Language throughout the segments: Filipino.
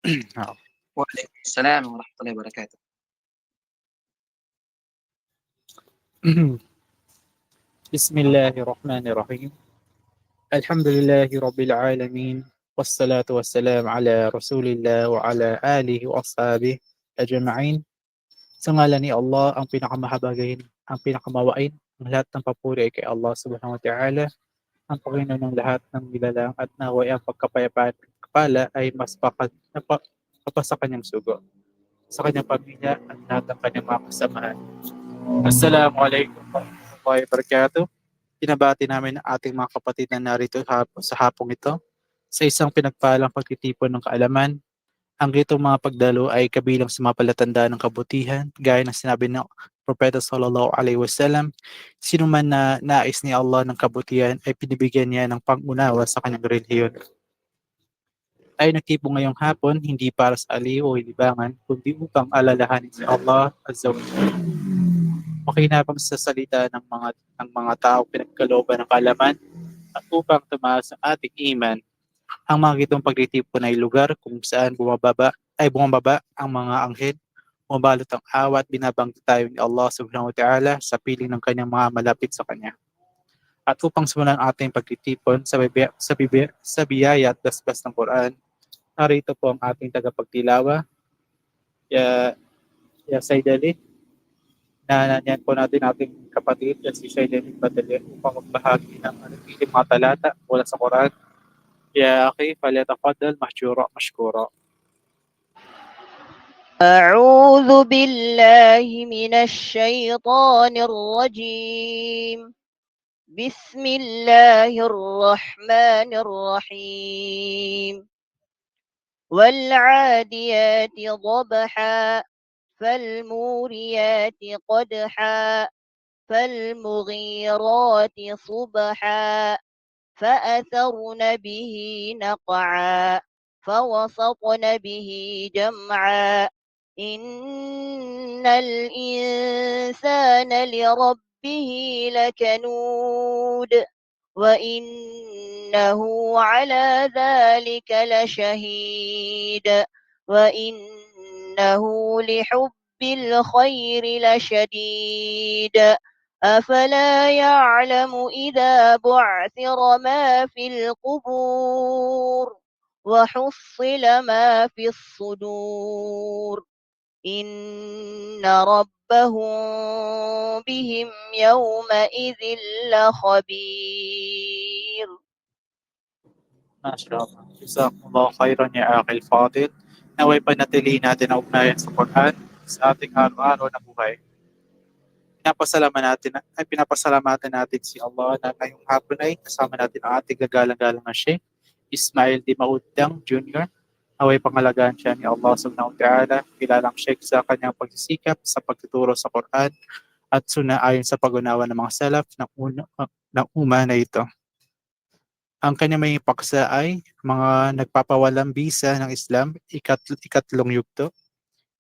Oo. وعليكم السلام ورحمة الله وبركاته. Bismillahirrahmanirrahim. Alhamdulillahi rabbil alamin. Wassalatu wassalamu ala Rasulillah wa ala alihi wa ashabihi ajma'in. Sa ngalan ni Allah, ang pinakamahabagin, ang pinakamawain, ang lahat ng papuri ay kay Allah subhanahu wa ta'ala, ang Panginoon ng lahat ng nilalang at naway ang pagkapayapaan at kapala ay mas sa kanyang sugo, sa kanyang pamilya at lahat ng kanyang mga kasamahan. Assalamualaikum warahmatullahi wabarakatuh. Pinabati namin ang ating mga kapatid na narito sa hapong ito sa isang pinagpalang pagtitipon ng kaalaman. Ang gitong mga pagdalo ay kabilang sa mga palatandaan ng kabutihan, gaya ng sinabi ng Propeta Sallallahu Alaihi Wasallam, sino man na nais ni Allah ng kabutihan ay pinibigyan niya ng pangunawa sa kanyang relihiyon. Tayo nagtipon ngayong hapon hindi para sa aliw o libangan, kundi upang alalahanin si Allah Azza wa Jalla. Makinabang sa salita ng mga tao pinagkalooban ng kalaman at upang tumaas ang ating iman. Ang mga gitong pagtitipon ay lugar kung saan bumababa ang mga anghel, bumabalot ang awa at binabanggit tayo ni Allah subhanahu wa ta'ala sa piling ng kanyang mga malapit sa kanya. At upang simulan ang ating pagtitipon sa biyaya at dasbas ng Quran, narito po ang ating tagapagtilawa, ya, ya Saidali, na nanyan po natin ating kapatid na si Saidali Badali upang magbahagi ng mga talata mula sa Quran. يا أخي فليتفضل محجورا مشكورا. أعوذ بالله من الشيطان الرجيم. بسم الله الرحمن الرحيم. والعاديات ضبحا فالموريات قدحا فالمغيرات صبحا فأثرن به نقعا فوسطن به جمعا إن الإنسان لربه لكنود وإنه على ذلك لشهيد وإنه لحب الخير لشديد أفلا يعلم إذا بعثر ما في القبور وحصل ما في الصدور إن ربهم بهم يومئذ لخبير. ما شاء الله. Jazakumullah khairan ya Akil Fadil. Naway panatilihin natin ang ugnayan sa Quran sa ating araw-araw na buhay. Pinapasalamatan natin si Allah na ngayong hapon ay kasama natin ang ating gagalang-galang na Sheikh Ismail Di Maudang Jr. Naway pangalagaan siya ni Allah subhanahu wa ta'ala, kilalang Sheikh sa kanyang pagsisikap sa pagtuturo sa Quran at suna ayon sa pag-unawa ng mga salaf ng umma na ito. Ang kanyang may paksa ay mga nagpapawalang bisa ng Islam, ikatlong yugto.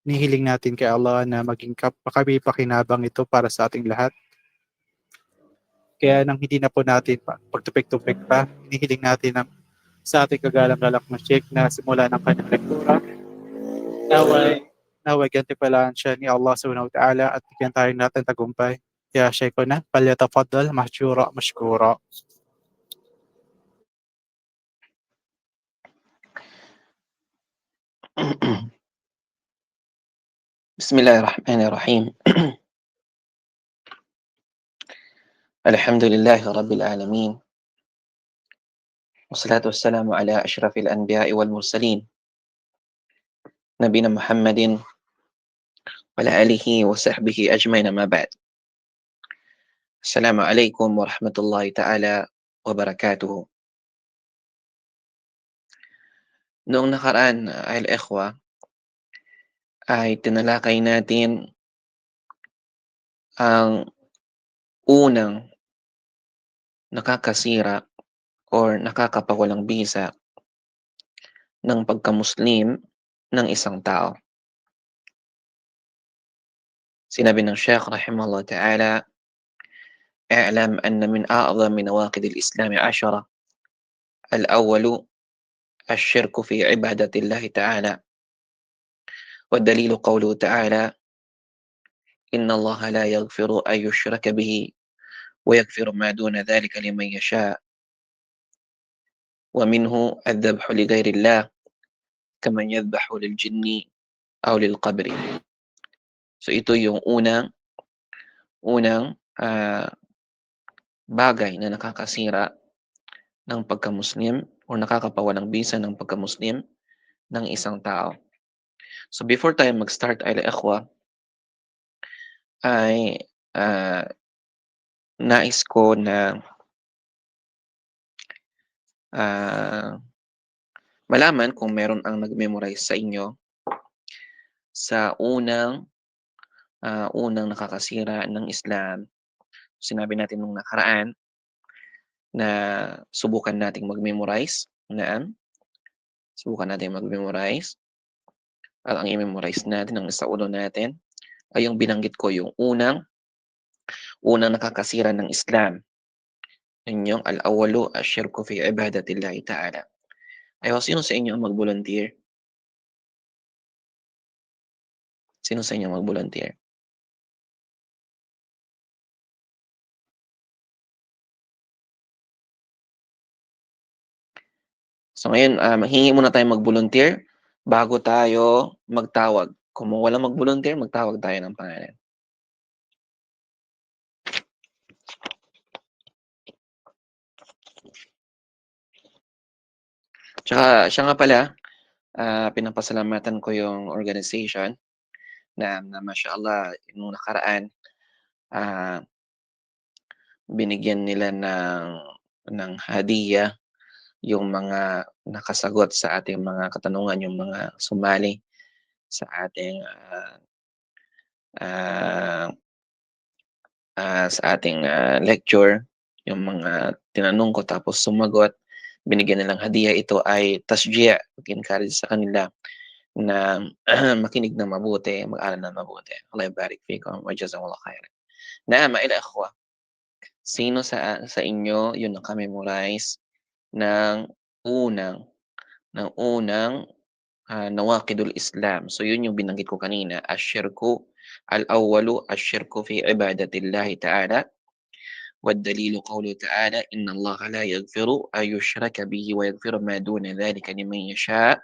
Nihiling natin kay Allah na maging kapakinabang ito para sa ating lahat. Kaya nang hindi na po natin pagtupik-tupik pa, hinihiling natin sa ating kagalang-galak na Sheikh na simula ng kanyang lektura. Naway gantimpalaan siya ni Allah subhanahu wa ta'ala at bigyan tayo natin tagumpay. Kaya Sheikhuna, falyatafaddal mahjura mashkura. بسم الله الرحمن الرحيم. الحمد لله رب العالمين، والصلاة والسلام على أشرف الأنبياء والمرسلين نبينا محمد وعلى آله وصحبه أجمعين، ما بعد. السلام عليكم ورحمة الله تعالى وبركاته. Noong nakaraan ay ikhwa ay tinalakay natin ang unang nakakasira or nakakapawalang bisa ng pagkamuslim ng isang tao. Sinabi ng Sheikh rahimahullah ta'ala, اعلم أن من أعظم نواقض الإسلام 10. الأول الشرك في عبادة الله تعالى والدليل قوله تعالى إن الله لا يغفر أن يشرك به ويغفر ما دون ذلك لمن يشاء ومنه الذبح لغير الله كمن يذبح للجن أو للقبر. So ito yung unang bagay na nakakasira ng pagka-Muslim o nakakapawalang bisa ng pagka-Muslim ng isang tao. So before tayo mag-start ay ikhwa, ay nais ko na malaman kung meron ang nag-memorize sa inyo sa unang nakakasira ng Islam. Sinabi natin nung nakaraan na subukan nating mag-memorize. Subukan natin mag-memorize. At ang i-memorize natin, ang nasa ulo natin, ay yung binanggit ko, yung unang nakakasira ng Islam. Yun yung al-awalu asyirku fi ibadatillahi ta'ala. Ayaw, sino sa inyo ang mag-volunteer? Sino sa inyo mag-volunteer? So ngayon, mahingi muna tayo mag-volunteer bago tayo magtawag. Kung walang mag-volunteer, magtawag tayo ng pangalan. Tsaka siya nga pala, pinapasalamatan ko yung organization na mashallah, nung nakaraan, binigyan nila ng hadiah yung mga nakasagot sa ating mga katanungan, yung mga sumali sa ating lecture, yung mga tinanong ko tapos sumagot, binigyan nilang hadiah. Ito ay tasjiya, pag-encourage sa kanila na makinig na mabuti, mag-aral na mabuti. Allah barik fikum wa jazakumullah khairan. Naam, ila akhwa, sino sa inyo yung nakamemorize ng unang nawaqidul Islam? So yun yung binanggit ko kanina, asyirku al-awwalu asyirku fi ibadatillahi ta'ala والدليل قوله تعالى إن الله لا يغفر أن يشرك به ويغفر ما دون ذلك لمن يشاء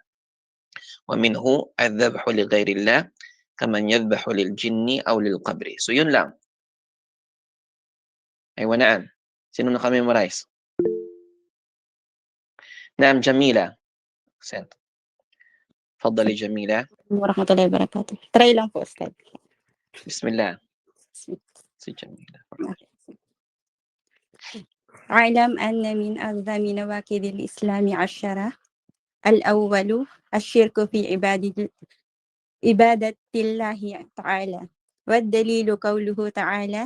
ومنه الذبح لغير الله كمن يذبح للجن أو للقبر. So yun lang. Ay wanaan. Sino nakamemorize? Naam, Jamila. Sent. Fadali Jamila. Warahmatullahi wabarakatuh. Try lang po, Ustad. Bismillah. Si Jamila. أعلم أن من أعظم نواقض الإسلام 10 الأول الشرك في عبادة الله تعالى والدليل قوله تعالى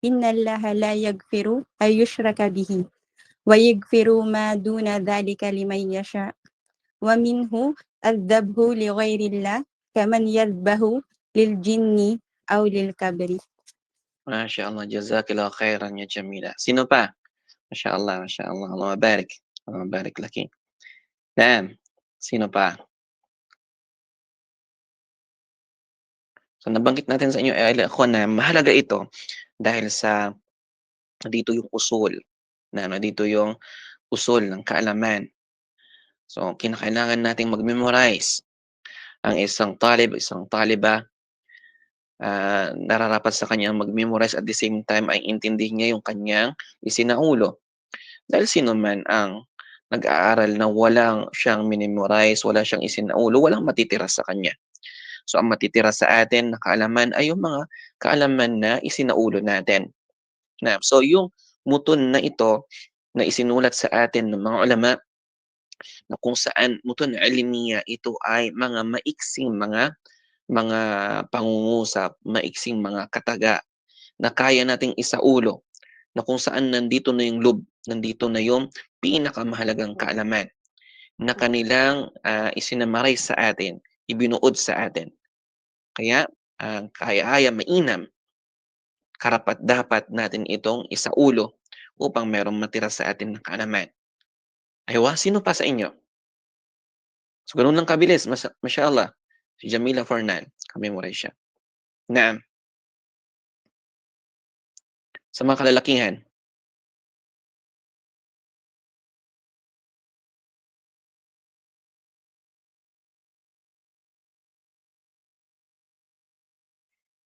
إن الله لا يغفر أن يشرك به ويغفر ما دون ذلك لمن يشاء ومنه الذبح لغير الله كمن يذبح للجن أو للكبر. Masya Allah, jazakillah khairan ya Jamila. Sino pa? Masya Allah, Masya Allah. Allah mabarik. Allah mabarik laki. Naam. Sino pa? So nabanggit natin sa inyo, ako na mahalaga ito dahil sa dito yung usul. Dito yung usul ng kaalaman. So kinakailangan nating mag-memorize. Ang isang taliba, nararapat sa kanya mag-memorize at the same time ay intindihin niya yung kanyang isinaulo. Dahil sino man ang nag-aaral na walang siyang minimorize, wala siyang isinaulo, walang matitira sa kanya. So ang matitira sa atin na kaalaman ay yung mga kaalaman na isinaulo natin. So yung mutun na ito na isinulat sa atin ng mga ulama na kung saan mutun ilmiya, ito ay mga maiksing mga pangungusap, maiksing mga kataga na kaya nating isaulo, na kung saan nandito na yung lub, nandito na yung pinakamahalagang kaalaman na kanilang isinamaray sa atin, ibinuod sa atin. Kaya kaya mainam, karapat dapat natin itong isaulo upang merong matira sa atin ng kaalaman. Aywa, sino pa sa inyo? So ganun lang kabilis, masya Allah. Si Jamila Fernan, memorize siya. Naam. Sa mga kalalakihan.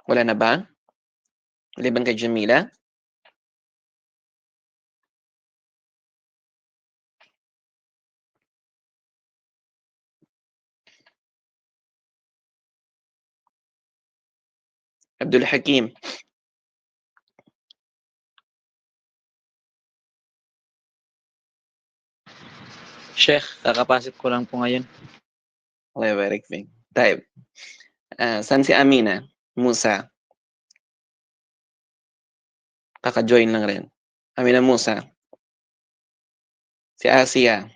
Wala na ba? Maliban kay Jamila? Abdul Hakim. Sheikh, kakapasok ko lang po ngayon. Okay, very quick. Type. Saan si Amina? Musa. Kaka-join lang rin. Amina Musa. Si Asia.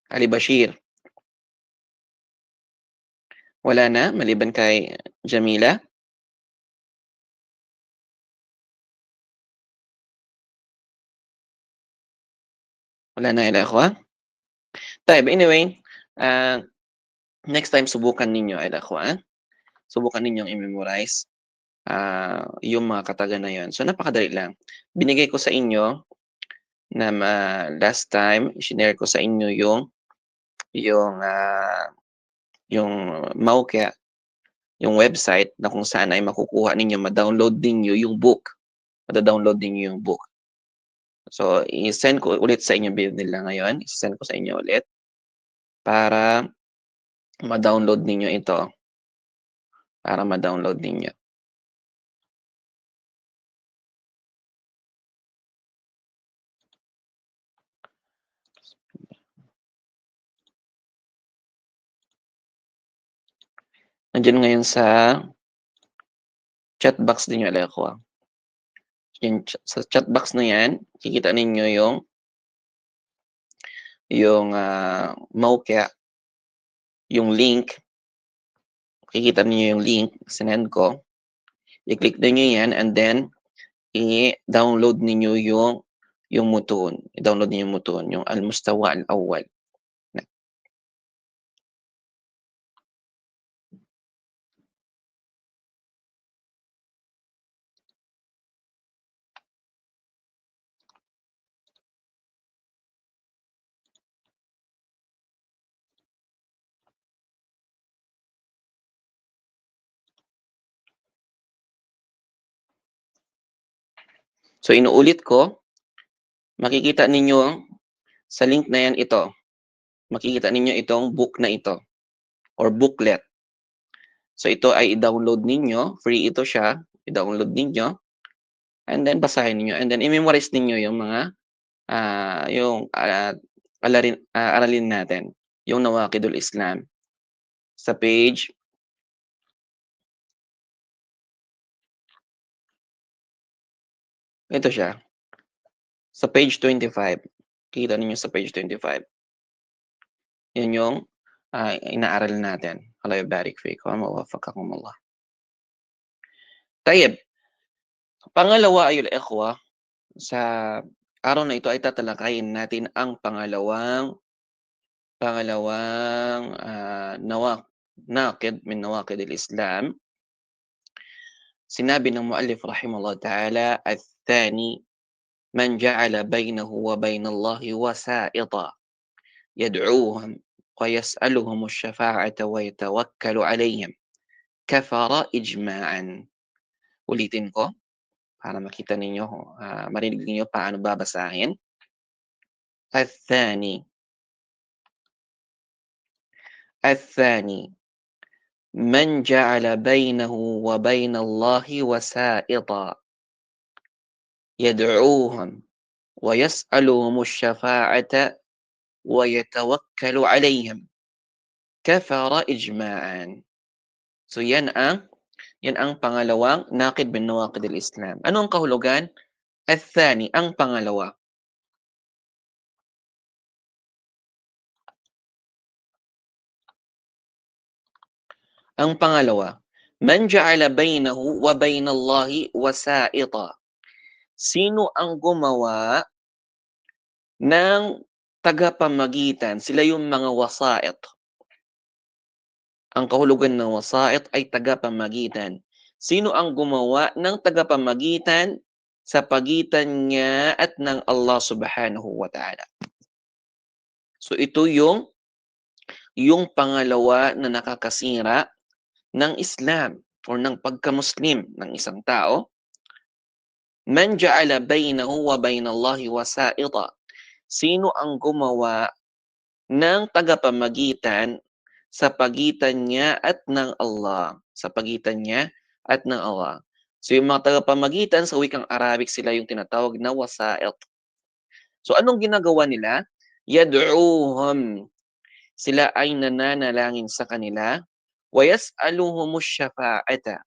Ali Bashir. Wala na, maliban kay Jamila. Wala na ila akhwa. Anyway, next time subukan ninyo ila akhwa. Subukan ninyong i-memorize yung mga kataga na yon. So napakadali lang. Binigay ko sa inyo na last time, i-share ko sa inyo yung Maukia, yung website na kung saan ay makukuha ninyo, ma-download ninyo yung book. Ma-download ninyo yung book. So, i-send ko ulit sa inyo video nila ngayon. I-send ko sa inyo ulit para ma-download ninyo ito. Para ma-download ninyo. Nandiyan ngayon sa chat box ninyo, alay ko. Sa chat box na yan, kikita ninyo yung Maukia, yung link. Kikita ninyo yung link, sinend ko. I-click ninyo yan and then i-download ninyo yung mutun. I-download ninyo yung mutun, yung Al-Mustawa Al-Awwal. So, inuulit ko, makikita ninyo sa link na yan ito. Makikita ninyo itong book na ito or booklet. So, ito ay i-download ninyo. Free ito siya. I-download ninyo. And then, basahin ninyo. And then, i-memorize ninyo yung mga aralin natin. Yung Nawaqidul Islam. Sa page ito siya. Sa page 25. Kita ninyo sa page 25. Yun yung inaaral natin. Allah yabarik fikum wa wafaqakum Allah. Tayyib. Pangalawa ayul ikhwa, sa araw na ito ay tatalakayin natin ang pangalawang naqid min nawaqid al-Islam. Sinabi ng muallif rahimahullah ta'ala, "Ath-thani man ja'ala bainahu wa bainallahi wasa'ita yad'uuhum wa yas'aluhum asy-syafa'ata wa yatawakkalu 'alayhim kafara ijma'an." Ulitin ko para makita ninyo, marinig ninyo paano babasahin. Ath-thani من جعل بينه وبين الله وسائطا يدعوهم ويسألهم الشفاعة ويتوكل عليهم كفر إجماعا. So yan ang pangalawang naqid min nawaqid al-Islam. Ano ang kahulugan? Ath-thani, ang pangalawa. Ang pangalawa, man ja'ala bainahu wa bainallahi wasa'ita. Sino ang gumawa ng tagapamagitan? Sila yung mga wasa'it. Ang kahulugan ng wasait ay tagapamagitan. Sino ang gumawa ng tagapamagitan sa pagitan niya at ng Allah subhanahu wa ta'ala? So ito yung pangalawa na nakakasira ng Islam or ng pagka-Muslim ng isang tao. Man ja'ala bainahu wa bainallahi wasaita. Sino ang gumawa ng tagapamagitan sa pagitan niya at ng Allah. Sa pagitan niya at ng Allah. So yung mga tagapamagitan sa wikang Arabic, sila yung tinatawag na wasait. So anong ginagawa nila? Yad'uhum. Sila ay nananalangin sa kanila. Wa yas'aluhumus syafa'ata.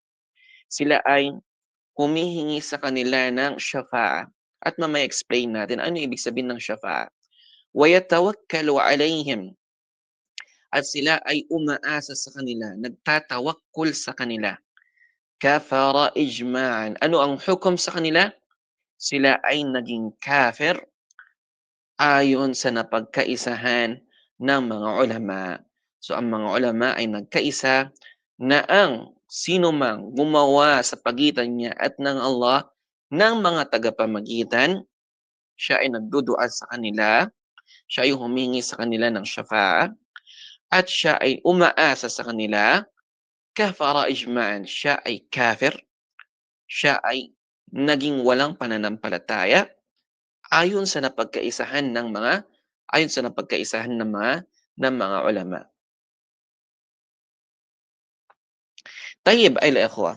Sila ay humihingi sa kanila ng syafa'a. At mamaya explain natin ano ibig sabihin ng syafa'a. Wa yatawakkalu alayhim. At sila ay umaasa sa kanila, nagtatawakkul sa kanila. Kafara ijma'an. Ano ang hukom sa kanila? Sila ay naging kafir ayon sa napagkaisahan ng mga ulama. So ang mga ulama ay nagkaisa na ang sino mang gumawa sa pagitan niya at ng Allah ng mga tagapamagitan, siya ay nagdudua sa kanila, siya ay humingi sa kanila ng syafa'a, at siya ay umaasa sa kanila, kafara ijma'an, siya ay kafir, siya ay naging walang pananampalataya ayon sa napagkaisahan ng mga ulama. Tayyib ay ikhwa.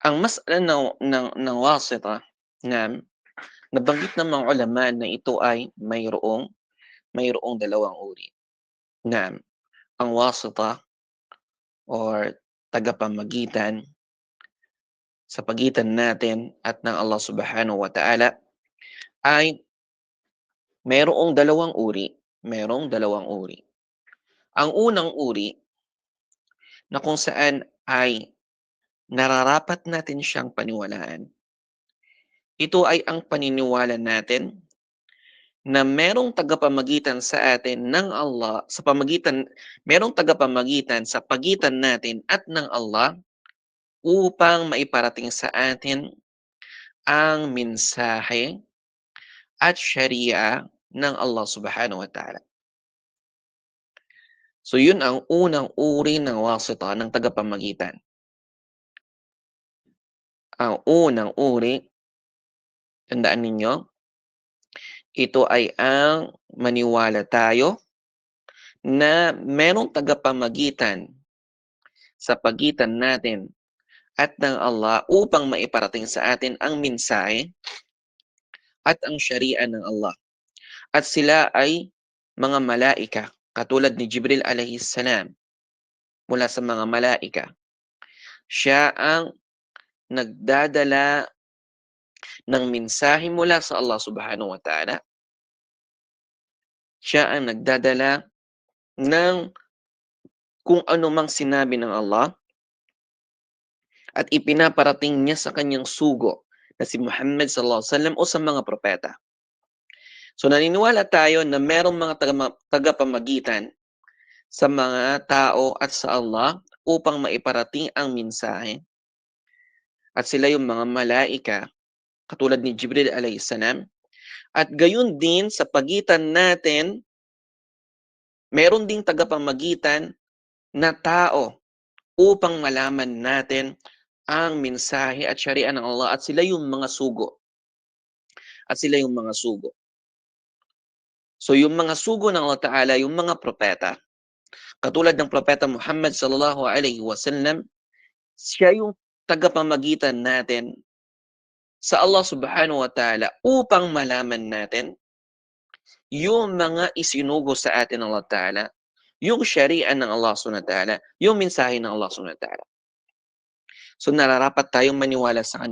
Ang mas'ala ng wasita na nabanggit ng mga ulama na ito ay mayroong dalawang uri. Ang wasita or tagapamagitan sa pagitan natin at ng Allah subhanahu wa ta'ala ay mayroong dalawang uri. Ang unang uri na kung saan ay nararapat natin siyang paniwalaan. Ito ay ang paniniwala natin na merong tagapamagitan sa atin ng Allah, merong tagapamagitan sa pagitan natin at ng Allah upang maiparating sa atin ang mensahe at syariah ng Allah subhanahu wa ta'ala. So yun ang unang uri ng wasita, ng tagapamagitan. Ang unang uri, tandaan ninyo, ito ay ang maniwala tayo na merong tagapamagitan sa pagitan natin at ng Allah upang maiparating sa atin ang mensahe at ang syariah ng Allah. At sila ay mga malaika, katulad ni Jibril alayhis salam, mula sa mga malaika. Siya ang nagdadala ng mensahe mula sa Allah subhanahu wa ta'ala. Siya ang nagdadala ng kung ano mang sinabi ng Allah at ipinaparating niya sa kanyang sugo na si Muhammad sallallahu alaihi wasallam o sa mga propeta. So naniniwala tayo na merong mga tagapamagitan sa mga tao at sa Allah upang maiparating ang mensahe. At sila yung mga malaika, katulad ni Jibril alayhis salam. At gayon din sa pagitan natin, meron ding tagapamagitan na tao upang malaman natin ang mensahe at syariah ng Allah, at sila yung mga sugo. So yung mga sugo ng Allah Ta'ala, yung mga propeta, katulad ng propeta Muhammad sallallahu alaihi wasallam, siya yung tagapamagitan natin sa Allah subhanahu wa ta'ala upang malaman natin yung mga isinugo sa atin ng Allah Ta'ala, yung syariah ng Allah subhanahu wa ta'ala, yung mensahe ng Allah subhanahu wa ta'ala. So nararapat tayong maniwala sa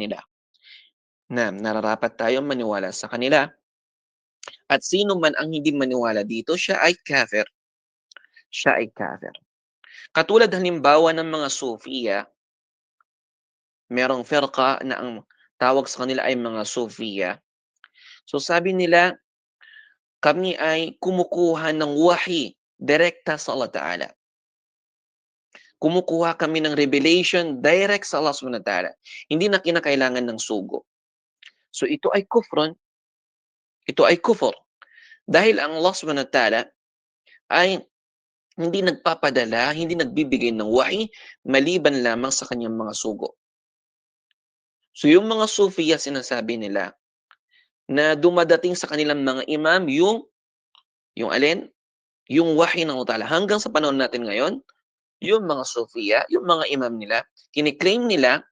kanila. At sino man ang hindi maniwala dito, siya ay kafir. Katulad halimbawa ng mga Sufiya, merong firqa na ang tawag sa kanila ay mga Sufiya. So sabi nila, kami ay kumukuha ng wahi direkta sa Allah Ta'ala. Kumukuha kami ng revelation direct sa Allah subhanahu wa ta'ala. Hindi na kinakailangan ng sugo. So ito ay kufron. Ito ay kufr. Dahil ang Allah subhanahu wa ta'ala ay hindi nagpapadala, hindi nagbibigay ng wahi maliban lamang sa kanyang mga sugo. So yung mga Sufiya sinasabi nila na dumadating sa kanilang mga imam yung alin? Yung wahi ng Allah Ta'ala. Hanggang sa panahon natin ngayon, yung mga Sufiya, yung mga imam nila, kiniklaim nila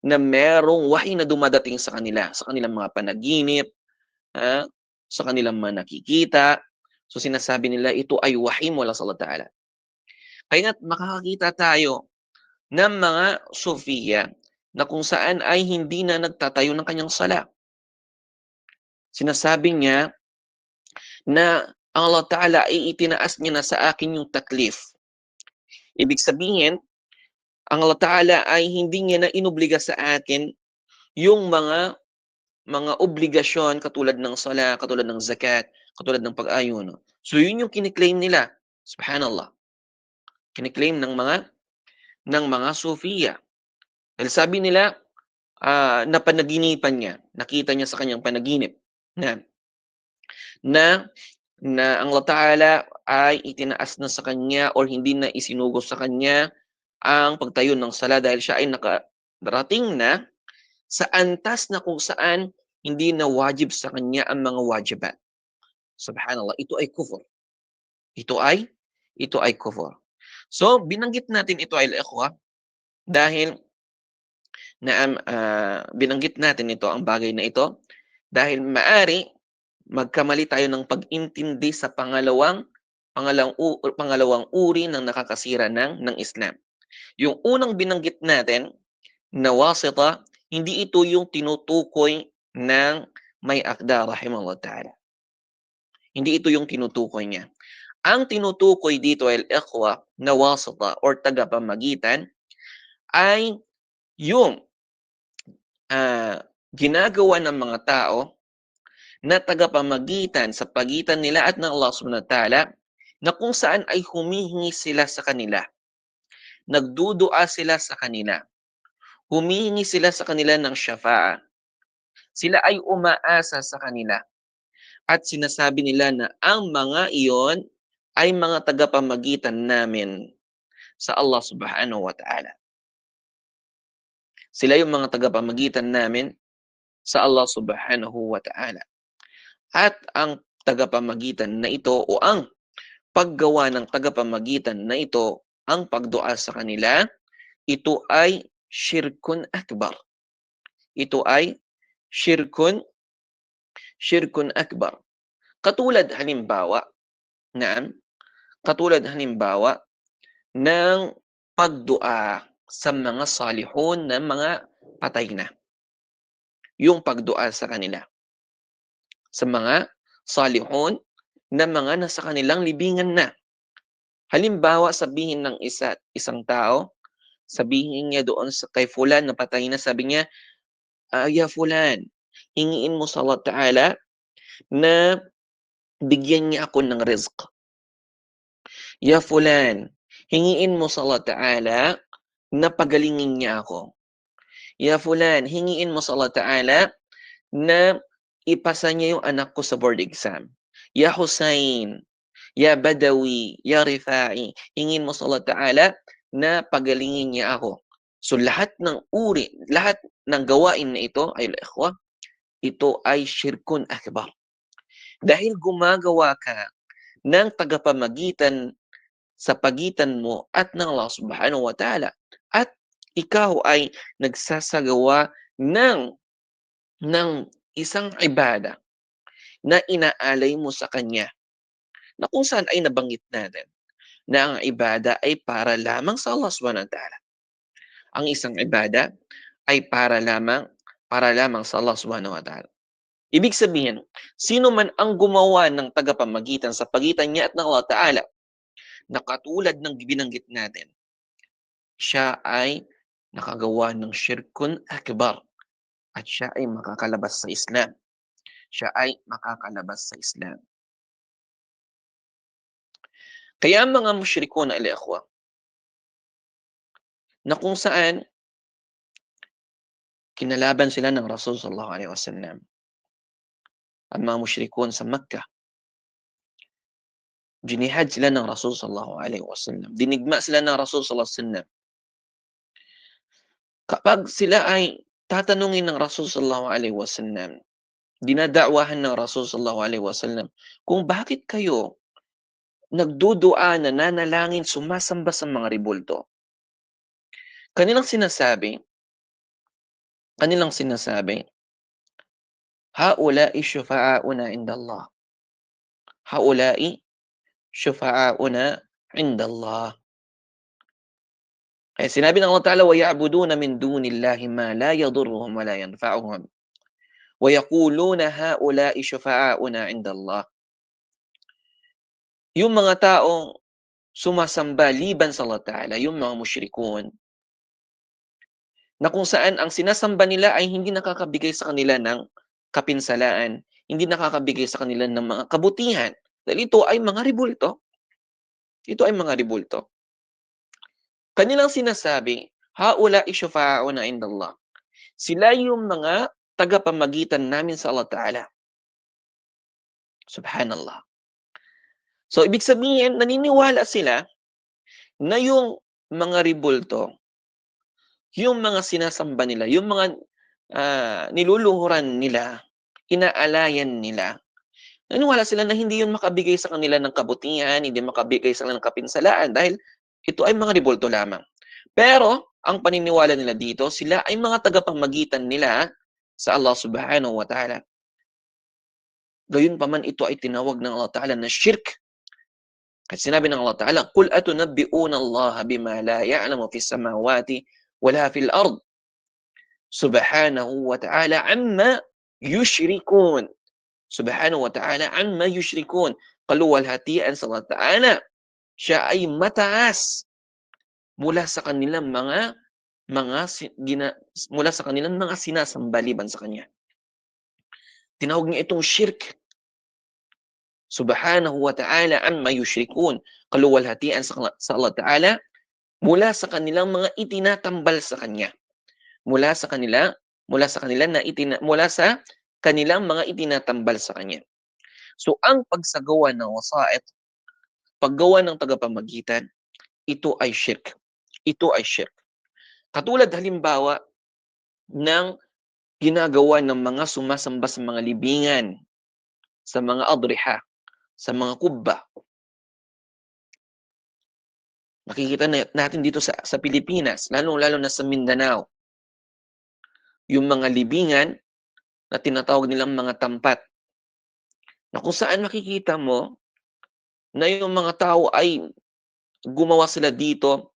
na merong wahi na dumadating sa kanila, sa kanilang mga panaginip, sa kanilang mga nakikita. So sinasabi nila ito ay wahi mula sa Allah Ta'ala. Kaya nga't makakakita tayo ng mga Sufiya na kung saan ay hindi na nagtatayo ng kanyang sala. Sinasabi niya na ang Allah Ta'ala ay itinaas niya na sa akin yung taklif. Ibig sabihin, ang Allah Ta'ala ay hindi niya na inobliga sa akin yung mga obligasyon katulad ng sala, katulad ng zakat, katulad ng pag-ayuno. So yun yung kiniklaim nila. Subhanallah. Kiniklaim ng mga Sufiya. Dahil sabi nila, napanaginipan niya, nakita niya sa kanyang panaginip na ang Allah Ta'ala ay itinaas na sa kanya or hindi na isinugos sa kanya ang pagtayo ng sala dahil siya ay nakarating na sa antas na kung saan hindi na wajib sa kanya ang mga wajibat. Subhanallah, ito ay kufur. Ito ay kufur. So, binanggit natin ito ay ikhwa dahil binanggit natin ito, ang bagay na ito, dahil maari magkamali tayo ng pag-intindi sa pangalawang uri ng nakakasira ng Islam. Yung unang binanggit natin na wasita, hindi ito yung tinutukoy ng may akda rahimahullah ta'ala. Hindi ito yung tinutukoy niya. Ang tinutukoy dito ay ikhwa na wasita or tagapamagitan ay yung ginagawa ng mga tao na tagapamagitan sa pagitan nila at ng Allah subhanahu wa ta'ala na kung saan ay humihingi sila sa kanila. Nagdudua sila sa kanila. Humihingi sila sa kanila ng syafa'a. Sila ay umaasa sa kanila. At sinasabi nila na ang mga iyon ay mga tagapamagitan namin sa Allah subhanahu wa ta'ala. Sila yung mga tagapamagitan namin sa Allah subhanahu wa ta'ala. At ang tagapamagitan na ito o ang paggawa ng tagapamagitan na ito, ang pagdua sa kanila, ito ay syirkun akbar. Ito ay syirkun akbar. Katulad halimbawa ng pagdua sa mga salihun na mga patay na. Yung pagdua sa kanila. Sa mga salihun na mga nasa kanilang libingan na. Halimbawa, sabihin ng isang tao, sabihin niya doon kay fulan na patay na, sabi niya, ya fulan, hingiin mo sa Allah Ta'ala na bigyan niya ako ng rizq. Ya fulan, hingiin mo sa Allah Ta'ala na pagalingin niya ako. Ya fulan, hingiin mo sa Allah Ta'ala na ipasa niya yung anak ko sa board exam. Ya Hussein, Ya Badawi, Ya Rifa'i, hingin mo sa Allah Ta'ala na pagalingin niya ako. So lahat ng gawain na ito, ay ikhwa, ito ay syirkun akbar. Dahil gumagawa ka ng tagapamagitan sa pagitan mo at ng Allah Subhanahu wa Ta'ala. At ikaw ay nagsasagawa ng isang ibada na inaalay mo sa Kanya. Na kung saan ay nabanggit natin na ang ibada ay para lamang sa Allah Subhanahu wa Ta'ala. Ang isang ibada ay para lamang sa Allah Subhanahu wa Ta'ala. Ibig sabihin, sino man ang gumawa ng tagapamagitan sa pagitan niya at ng Allah Ta'ala na katulad ng binanggit natin, siya ay nakagawa ng syirkun akbar at siya ay makakalabas sa Islam. Siya ay makakalabas sa Islam. Kaya ang mga musyrikun al-ikhwa, na kung saan kinalaban sila ng Rasul sallallahu alaihi wasallam. Ang mga musyrikun sa Makkah, jinihad sila ng Rasul sallallahu alaihi wasallam. Dinigma sila ng Rasul sallallahu alaihi wasallam. Kapag sila ay tatanungin ng Rasul sallallahu alaihi wasallam, dinadakwahan ng Rasul sallallahu alaihi wasallam kung bakit kayo nagdudua, nananalangin, sumasamba sa mga rebulto. Kanilang sinasabi, haula'i syufa'auna indallah. Haula'i syufa'auna indallah. Kaya sinabi ng Allah Ta'ala, وَيَعْبُدُونَ مِن دُونِ اللَّهِ مَا لَا يَضُرُّهُمْ وَلَا يَنفَعُهُمْ وَيَقُولُونَ هَؤُلَاءِ شُفَعَاؤُنَا عِندَ اللَّهِ. Yung mga taong sumasamba liban sa Allah Ta'ala, yung mga musyrikun, na kung saan ang sinasamba nila ay hindi nakakabigay sa kanila ng kapinsalaan, hindi nakakabigay sa kanila ng mga kabutihan. Dahil ito ay mga rebulto. Ito ay mga rebulto. Kanilang sinasabi, haula'i syufa'auna indallah. Sila yung mga tagapamagitan namin sa Allah Ta'ala. Subhanallah. So, ibig sabihin, naniniwala sila na yung mga rebulto, yung mga sinasamba nila, yung mga niluluhuran nila, inaalayan nila, naniniwala sila na hindi yun makabigay sa kanila ng kabutihan, hindi makabigay sa kanila ng kapinsalaan dahil ito ay mga rebulto lamang. Pero, ang paniniwala nila dito, sila ay mga tagapamagitan nila sa Allah subhanahu wa ta'ala. Gayunpaman ito ay tinawag ng Allah Ta'ala na shirk. Kasi sinabi ng Allah Ta'ala, قُلْ أَتُنَبِّئُونَ اللَّهَ بِمَا لَا يَعْلَمُ فِي السَّمَاوَاتِ وَلَا فِي الْأَرْضِ سُبْحَانَهُ وَتَعَالَى عَمَّا يُشْرِكُونَ. Subhanahu wa ta'ala amma yushrikun. Kaluwalhatian sa Allah Ta'ala. Siya ay mataas mula sa kanilang mga sinasamba liban sa kanya. Tinawag niya itong shirk. Subhanahu wa ta'ala amma yushrikun. Kaluwalhatian sa Allah Ta'ala mula sa kanilang mga itinatambal sa kanya. Mula sa kanilang mga itinatambal sa kanya. So, ang pagsagawa ng wasa'it, paggawa ng tagapamagitan, ito ay shirk. Ito ay shirk. Katulad halimbawa ng ginagawa ng mga sumasamba sa mga libingan, sa mga adriha, sa mga kubba. Makikita natin dito sa Pilipinas, lalo na sa Mindanao, yung mga libingan na tinatawag nilang mga tampat, na kung saan makikita mo na yung mga tao ay gumawa sila dito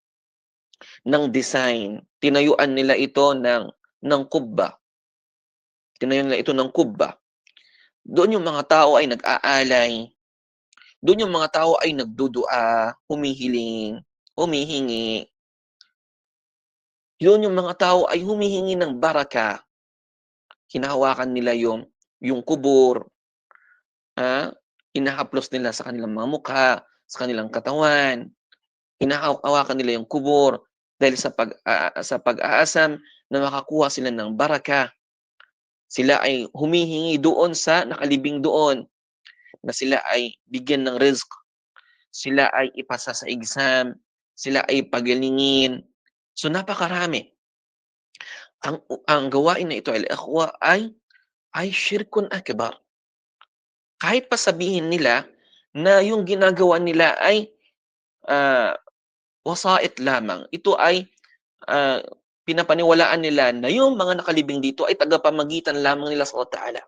ng design. Tinayuan nila ito ng kubba. Tinayuan nila ito ng kubba. Doon yung mga tao ay nag-aalay. Doon yung mga tao ay nagdudua, humihiling, humihingi. Doon yung mga tao ay humihingi ng baraka. Hinahawakan nila yung kubur. Hinahaplos nila sa kanilang mga mukha, sa kanilang katawan. Hinahawakan nila yung kubur dahil sa pag-aasam na makakuha sila ng baraka. Sila ay humihingi doon sa nakalibing doon na sila ay bigyan ng rizq. Sila ay ipasa sa exam. Sila ay pagalingin. So napakarami. Ang gawain na ito ay shirkun akbar. Kahit pa sabihin nila na yung ginagawa nila ay wasait lamang. Ito ay pinapaniwalaan nila na yung mga nakalibing dito ay tagapamagitan lamang nila sa Allah Ta'ala.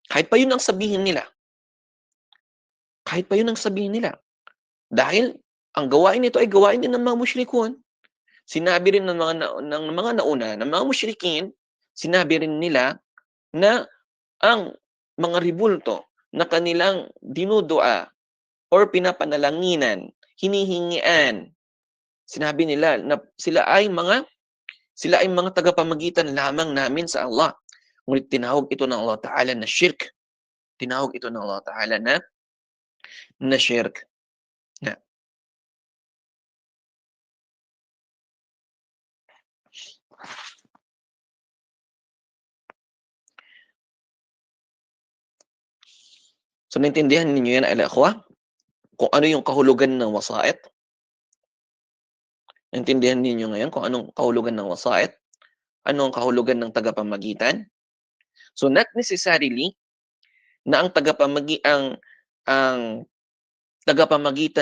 Kahit pa yun ang sabihin nila. Dahil ang gawain nito ay gawain din ng mga musyrikun. Sinabi rin ng mga nauna, ng mga musyrikin, sinabi rin nila na ang mga rebulto na kanilang dinudua or pinapanalanginan, hinihingian, sinabi nila na sila ay mga tagapamagitan lamang namin sa Allah. Ngunit tinawag ito ng Allah Ta'ala na shirk. Tinawag ito ng Allah Ta'ala na shirk. Na. So, naintindihan ninyo yan, al-ikhwa? Kung ano yung kahulugan ng wasait? Naintindihan ninyo ngayon kung anong kahulugan ng wasait? Ano ang kahulugan ng tagapamagitan? So, not necessarily na ang tagapamagitan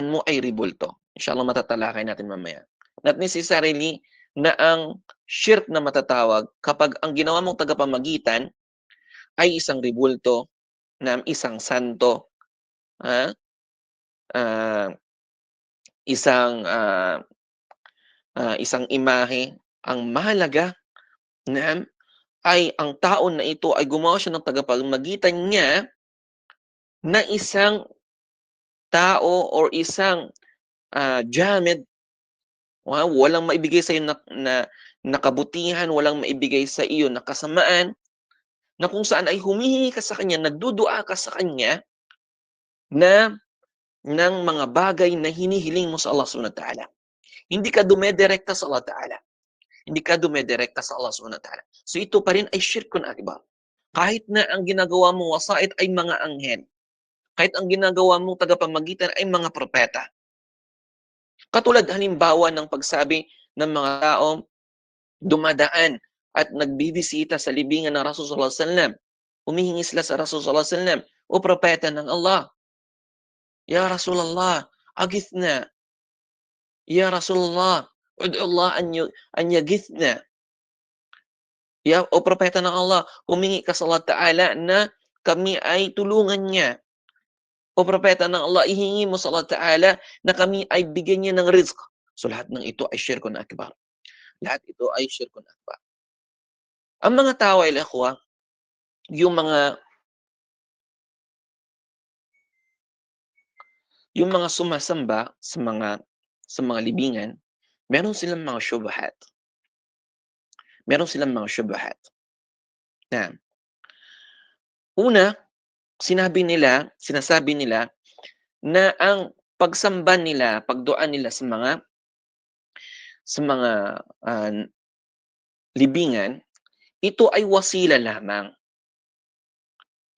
mo ay rebulto. Inshallah matatalakay natin mamaya. Not necessarily na ang shirk na matatawag kapag ang ginawa mong tagapamagitan ay isang rebulto, na isang santo, isang imahe. Ang mahalaga na ay ang tao na ito ay gumawa siya ng tagapamagitan niya na isang tao or isang jamid. Walang maibigay sa iyo na kabutihan, walang maibigay sa iyo na kasamaan, na kung saan ay humihingi ka sa kanya, nagdudua ka sa kanya na ng mga bagay na hinihiling mo sa Allah Subhanahu wa Ta'ala. Hindi ka dumedirekta sa Allah Ta'ala. Hindi ka dumedirekta sa Allah Subhanahu wa Ta'ala. So ito pa rin ay syirkun akbar. Kahit na ang ginagawa mong wasait ay mga anghel, kahit ang ginagawa mong tagapamagitan ay mga propeta. Katulad halimbawa ng pagsabi ng mga tao dumadaan at nagbibisita sa libingan ng Rasul sallallahu alaihi wasallam. Humihingi sila sa Rasul sallallahu alaihi wasallam, o propeta ng Allah, Ya Rasulullah, agithna. Ya Rasulullah, ud'u Allah an yaghithna. Ya, o propeta ng Allah, humingi ka sa Allah Ta'ala na kami ay tulungan niya. O propeta ng Allah, ihingi mo sa Allah Ta'ala na kami ay bigyan niya ng rizq. So lahat ng ito ay syirkun akbar. Lahat ito ay syirkun akbar. Ang mga tao ay ikhwa, yung mga sumasamba sa mga libingan, meron silang mga syubhat. Meron silang mga syubhat. Na una, sinasabi nila na ang pagsamba nila, pagdua nila sa mga libingan, ito ay wasila lamang.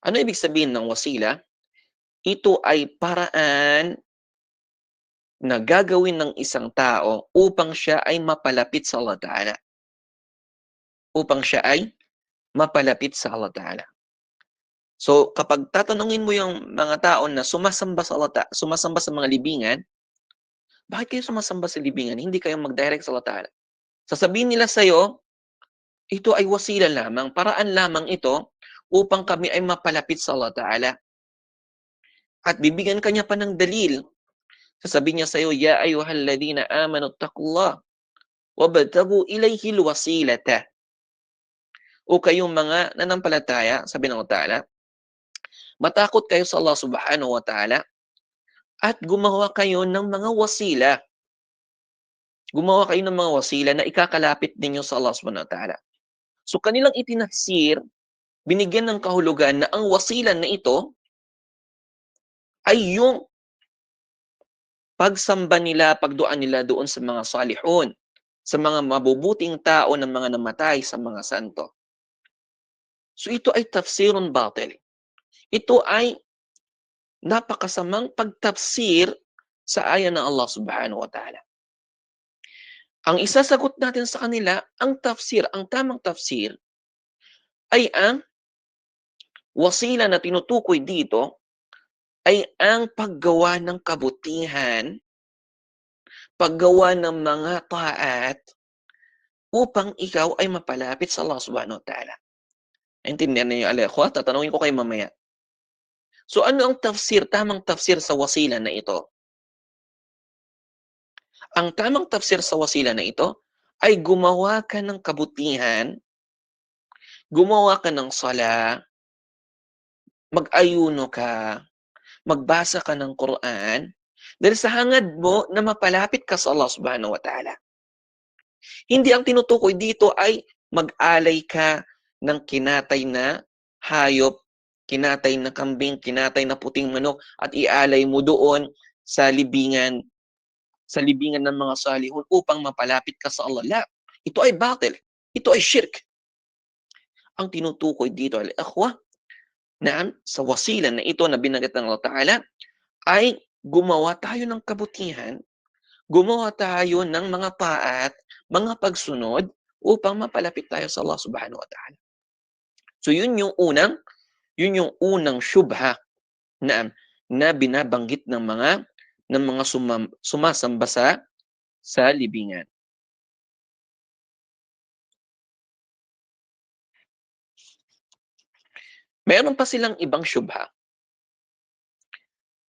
Ano ibig sabihin ng wasila? Ito ay paraan na gagawin ng isang tao upang siya ay mapalapit sa Allah Ta'ala. Upang siya ay mapalapit sa Allah Ta'ala. So, kapag tatanungin mo yung mga tao na sumasamba sa mga libingan, bakit kayo sumasamba sa libingan? Hindi kayo mag-direct sa Allah Ta'ala. Sasabihin nila sa'yo, ito ay wasila lamang, paraan lamang ito upang kami ay mapalapit sa Allah Ta'ala. At bibigyan kanya pa ng dalil. Sasabihin niya sa'yo, Ya ayyuhalladhina amanu taqullah wabtagu ilayhi alwasilata. O kayong mga nanampalataya, sabi ng Allah Ta'ala, matakot kayo sa Allah Subhanahu wa Ta'ala at gumawa kayo ng mga wasila. Gumawa kayo ng mga wasila na ikakalapit ninyo sa Allah Subhanahu wa Ta'ala. So kanilang itinafsir, binigyan ng kahulugan na ang wasila na ito ay yung pagsamba nila, pagdua nila doon sa mga salihun, sa mga mabubuting tao ng mga namatay sa mga santo. So ito ay tafsirun batil. Ito ay napakasamang pagtafsir sa aya ng Allah Subhanahu wa Ta'ala. Ang isasagot natin sa kanila, ang tamang tafsir ay ang wasila na tinutukoy dito ay ang paggawa ng kabutihan, paggawa ng mga taat upang ikaw ay mapalapit sa Allah Subhanahu wa Ta'ala. Intindihan niyo, al-ikhwa? Tatanungin ko kayo mamaya. So ano ang tamang tafsir sa wasila na ito? Ang tamang tafsir sa wasila na ito ay gumawa ka ng kabutihan, gumawa ka ng sala, mag-ayuno ka, magbasa ka ng Quran, dahil sa hangad mo na mapalapit ka sa Allah Subhanahu wa Ta'ala. Hindi ang tinutukoy dito ay mag-alay ka ng kinatay na hayop, kinatay na kambing, kinatay na puting manok at ialay mo doon sa libingan ng mga salihun upang mapalapit ka sa Allah. La, ito ay batil. Ito ay shirk. Ang tinutukoy dito ay akhwa na sa wasila na ito na binagat ng Allah Ta'ala ay gumawa tayo ng kabutihan, gumawa tayo ng mga taat, mga pagsunod upang mapalapit tayo sa Allah Subhanahu wa Ta'ala. So yun yung unang syubha na binabanggit ng mga sumasamba sa libingan. Meron pa silang ibang syubha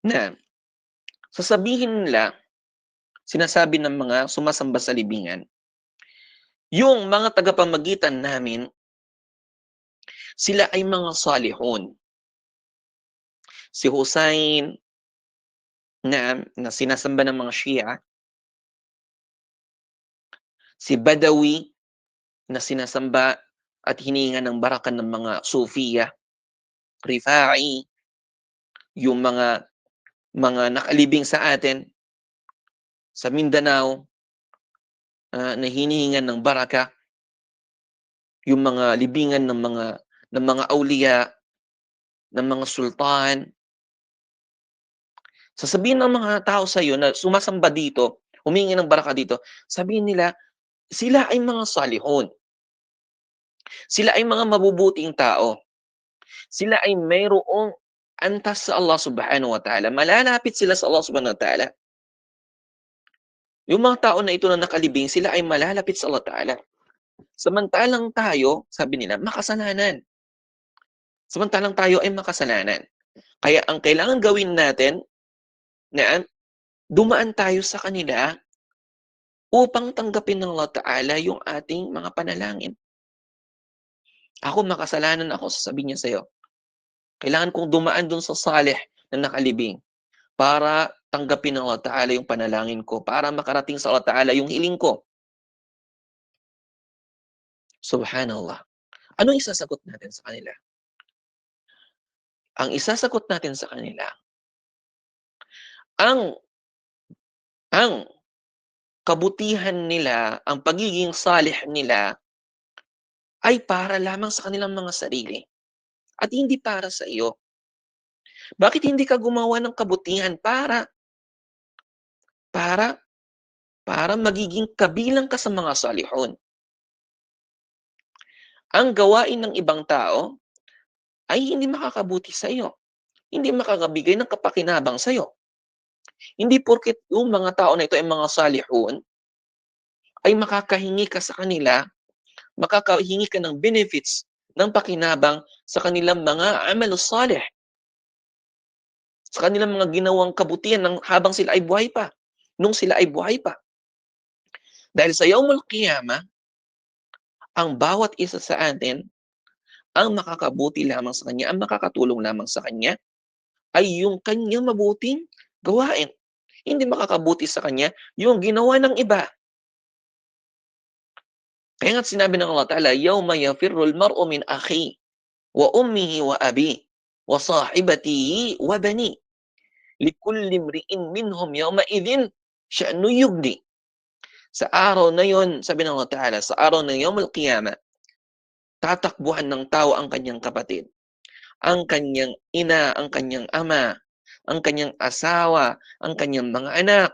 na sasabihin nila, sinasabi ng mga sumasamba sa libingan, yung mga tagapamagitan namin, sila ay mga salihun. Si Hussein na sinasamba ng mga Shia, si Badawi na sinasamba at hininga ng barakan ng mga Sufiya, Rifa'i, yung mga nakalibing sa atin sa Mindanao na hinihingan ng baraka, yung mga libingan ng mga awliya, ng mga sultan. Sasabihin ng mga tao sa iyo na sumasamba dito, humingi ng baraka dito, sabihin nila, sila ay mga salihun. Sila ay mga mabubuting tao. Sila ay mayroong antas sa Allah Subhanahu wa Ta'ala. Malalapit sila sa Allah Subhanahu wa Ta'ala. Yung mga tao na ito na nakalibing, sila ay malalapit sa Allah Ta'ala. Samantalang tayo, sabi nila, makasalanan. Samantalang tayo ay makasalanan. Kaya ang kailangan gawin natin, na dumaan tayo sa kanila upang tanggapin ng Allah Ta'ala yung ating mga panalangin. Ako, makasalanan ako, sasabihin niya sa'yo. Kailangan kong dumaan dun sa salih na nakalibing para tanggapin ng Allah Ta'ala yung panalangin ko, para makarating sa Allah Ta'ala yung hiling ko. Subhanallah. Ano isasagot natin sa kanila? Ang isasagot natin sa kanila, ang kabutihan nila, ang pagiging salih nila, ay para lamang sa kanilang mga sarili. At hindi para sa iyo. Bakit hindi ka gumawa ng kabutihan para magiging kabilang ka sa mga salihun? Ang gawain ng ibang tao ay hindi makakabuti sa iyo. Hindi makakabigay ng kapakinabang sa iyo. Hindi porket yung mga tao na ito ay mga salihun, ay makakahingi ka sa kanila, makakahingi ka ng benefits ng pakinabang sa kanilang mga amal salih, sa kanilang mga ginawang kabutihan habang sila ay buhay pa, nung sila ay buhay pa. Dahil sa Yawmul Qiyamah, ang bawat isa sa atin, ang makakabuti lamang sa kanya, ang makakatulong lamang sa kanya, ay yung kanyang mabuting gawain. Hindi makakabuti sa kanya yung ginawa ng iba. Kaya nga't sinabi ng Allah Ta'ala, yawma yafirrul mar'u min akhi, wa ummihi wa abi, wa sahibatihi wa bani. Likulli mri'in minhum yawma idhin sya'nu yugni. Sa araw na yon, sabi ng Allah Ta'ala, sa araw ng Yawmul Qiyamah, tatakbuhan ng tao ang kanyang kapatid, ang kanyang ina, ang kanyang ama, ang kanyang asawa, ang kanyang mga anak.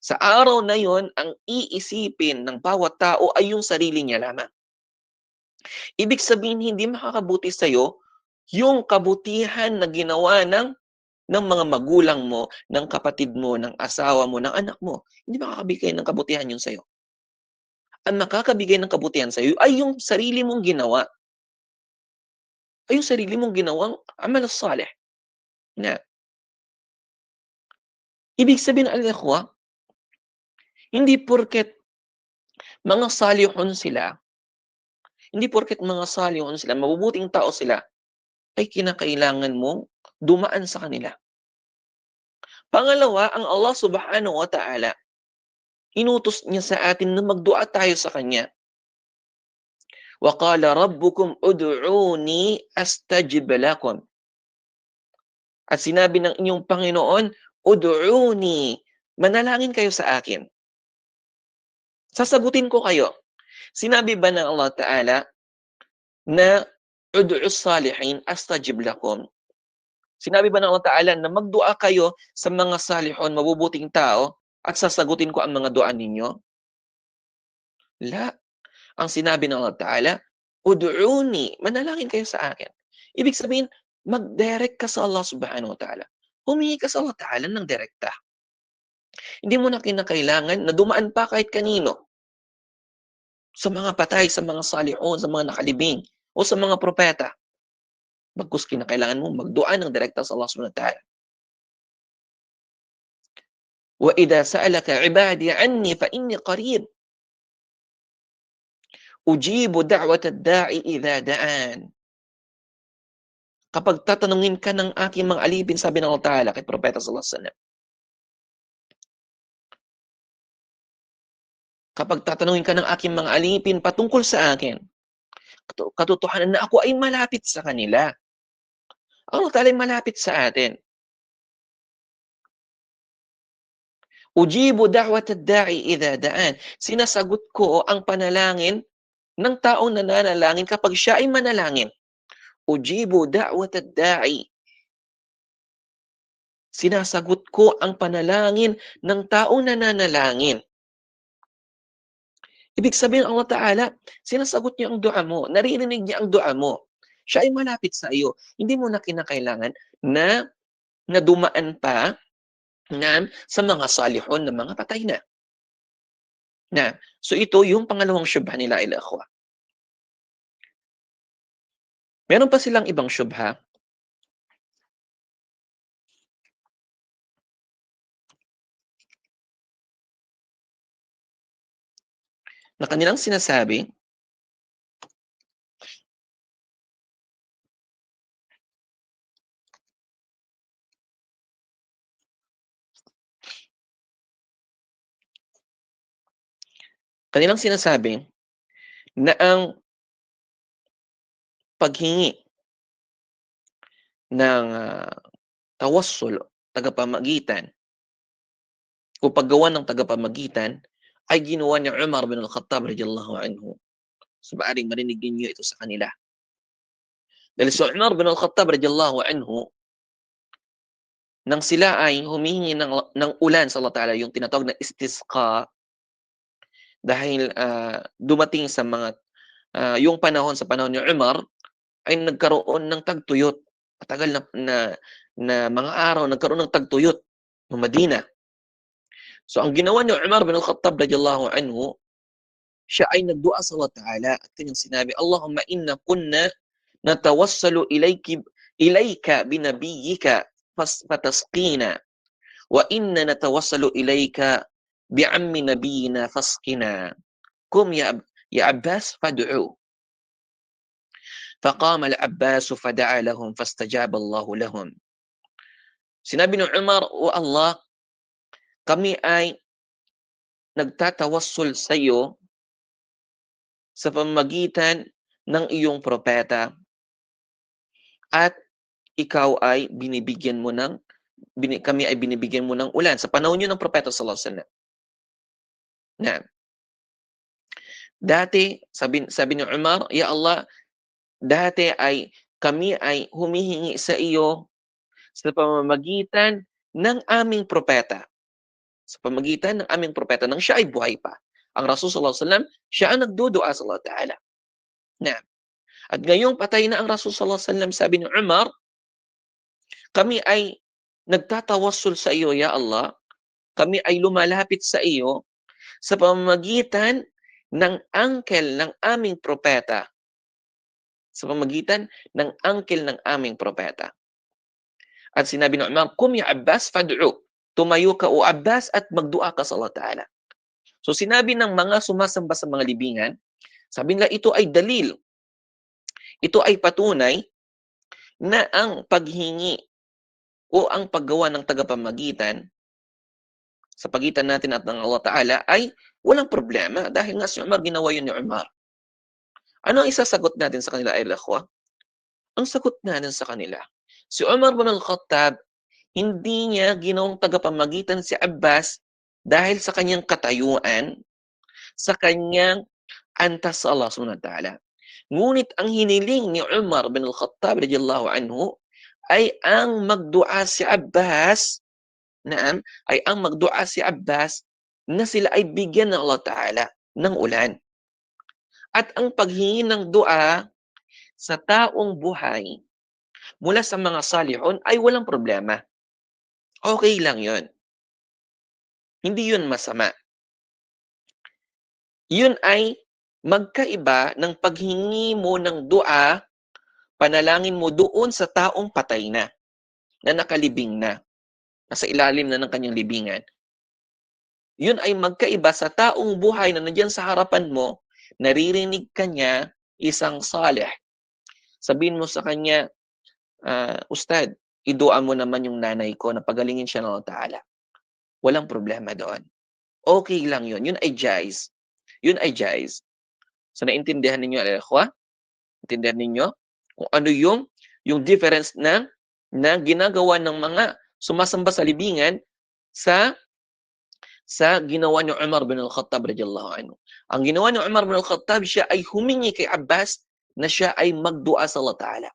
Sa araw na yon, ang iisipin ng bawat tao ay yung sarili niya lamang. Ibig sabihin, hindi makakabuti sa iyo yung kabutihan na ginawa ng mga magulang mo, ng kapatid mo, ng asawa mo, ng anak mo. Hindi makakabigay ng kabutihan yun sa iyo. Ang makakabigay ng kabutihan sa iyo ay yung sarili mong ginawa. Ay yung sarili mong ginawang amal salih. Na ibig sabihin, al-ikhwa, hindi porket mga salihun sila, mabubuting tao sila, ay kinakailangan mong dumaan sa kanila. Pangalawa, ang Allah Subhanahu wa Ta'ala, inutos niya sa atin na magdua tayo sa Kanya. Wa qala rabbukum ud'uni astajib lakum. At sinabi ng inyong Panginoon, ud'uni, manalangin kayo sa akin. Sasagutin ko kayo. Sinabi ba ng Allah Ta'ala na ud'us salihin astajib lakum? Sinabi ba ng Allah Ta'ala na magdua kayo sa mga salihon, mabubuting tao, at sasagutin ko ang mga dua ninyo? La. Ang sinabi ng Allah Ta'ala, ud'uni, manalangin kayo sa akin. Ibig sabihin, mag-direct ka sa Allah Subhanahu wa Ta'ala. Humingi ka sa Allah Ta'ala ng direkta. Hindi mo na kinakailangan na dumaan pa kahit kanino. Sa mga patay, sa mga salihon, sa mga nakalibing, o sa mga propeta. Bagkus kinakailangan mo magdua ng direkta sa Allah Subhanahu wa Ta'ala. Wa idha sa'alaka 'ibadi 'anni fa inni qarib. Ujibu da'wata ad-da'i idha da'an. Kapag tatanungin ka ng aking mga alipin, sabi ng Allah Ta'ala kay Propeta sallallahu alaihi wasallam. Kapag tatanungin ka ng aking mga alipin patungkol sa akin, katotohanan na ako ay malapit sa kanila. Allah Ta'ala ay malapit sa atin. Ujibu da'wata ad-da'i idha da'an. Sinasagot ko ang panalangin ng taong nananalangin kapag siya ay manalangin. Ujibu da'wata ad-da'i. Sinasagot ko ang panalangin ng taong nananalangin. Ibig sabihin Allah Ta'ala, sinasagot niya ang dua mo, naririnig niya ang dua mo. Siya ay malapit sa iyo. Hindi mo na kinakailangan na dumaan pa sa mga salihon na mga patay na. So ito yung pangalawang syubha nila ilakhwa. Meron pa silang ibang syubha. Na kanilang sinasabi, na ang paghingi ng tawassul, tagapamagitan, o paggawa ng tagapamagitan, ay ginawa ni Umar bin Al-Khattab radiyallahu anhu. So, maaring marinig niyo ito sa kanila. Dahil si Umar bin Al-Khattab radiyallahu anhu, nang sila ay humihingi ng ulan sa Allah Ta'ala, yung tinatawag na istisqa, dahil dumating sa mga, yung sa panahon ni Umar, ay nagkaroon ng tagtuyot. Matagal na mga araw, nagkaroon ng tagtuyot ng Madina. So, ang ginawa ni Umar bin Al-Khattab radiyallahu anhu, siya ay nagdua sa Allah Ta'ala at kanyang sinabi, Allahumma inna kunna natawassalu ilayka binabiyyika fatasqina wa inna natawassalu ilayka bi'ammi nabiyina fasqina. Kum ya Abbas fad'u. Faqama al-Abbas fada'a lahum fastajaba Allahu lahum. Sinabi ni Umar, O Allah, kami ay nagtatawassul sa iyo sa pamamagitan ng iyong propeta at ikaw ay kami ay binibigyan mo ng ulan sa panahon yun ng propeta sallallahu alaihi wasallam. Na dati sabi ni Umar, Ya Allah, dati ay kami ay humihingi sa iyo sa pamamagitan ng aming propeta. Sa pamamagitan ng aming propeta nang siya ay buhay pa. Ang Rasul sallallahu alaihi wasallam, siya ang nagdudua sa Allah Ta'ala. Na at ngayong patay na ang Rasul sallallahu alaihi wasallam, sabi ni Umar, kami ay nagtatawassul sa iyo, Ya Allah. Kami ay lumalapit sa iyo sa pamamagitan ng angkel ng aming propeta. Sa pamamagitan ng angkel ng aming propeta. At sinabi ng Umar, Kum ya Abbas fad'u. Tumayo ka o Abbas at magdua ka sa Allah Ta'ala. So sinabi ng mga sumasamba sa mga libingan, sabi nila ito ay dalil. Ito ay patunay na ang paghingi o ang paggawa ng tagapamagitan sa pagitan natin at ng Allah Ta'ala ay walang problema dahil nga si Umar ginawa yun ni Umar. Ano ang isasagot natin sa kanila ay lakhwa? Ang sagot natin sa kanila, si Umar bin Al-Khattab, hindi niya ginawang tagapamagitan si Abbas dahil sa kanyang katayuan, sa kanyang antas sa Allah subhanahu wa ta'ala. Ngunit ang hiniling ni Umar bin al-Khattab radiyallahu anhu ay ang magdua si Abbas, ay ang magdua si Abbas na sila ay bigyan ng Allah Ta'ala ng ulan. At ang paghingi ng dua sa taong buhay mula sa mga salihun ay walang problema. Okay lang yun. Hindi yun masama. Yun ay magkaiba ng paghingi mo ng dua, panalangin mo doon sa taong patay na nakalibing na, nasa ilalim na ng kanyang libingan. Yun ay magkaiba sa taong buhay na nandiyan sa harapan mo, naririnig ka niya, isang salih. Sabihin mo sa kanya, Ustad, idua mo naman yung nanay ko na pagalingin siya ng Allah Ta'ala. Walang problema doon. Okay lang yun. Yun ay jaiz. Yun ay jaiz. So, naintindihan ninyo, al-ikhwa? Intindihan ninyo kung ano yung difference na ginagawa ng mga sumasamba sa libingan sa ginawa ni Umar bin al-Khattab radiyallahu anhu. Ang ginawa ni Umar bin al-Khattab, siya ay humingi kay Abbas na siya ay magdua sa Allah Ta'ala.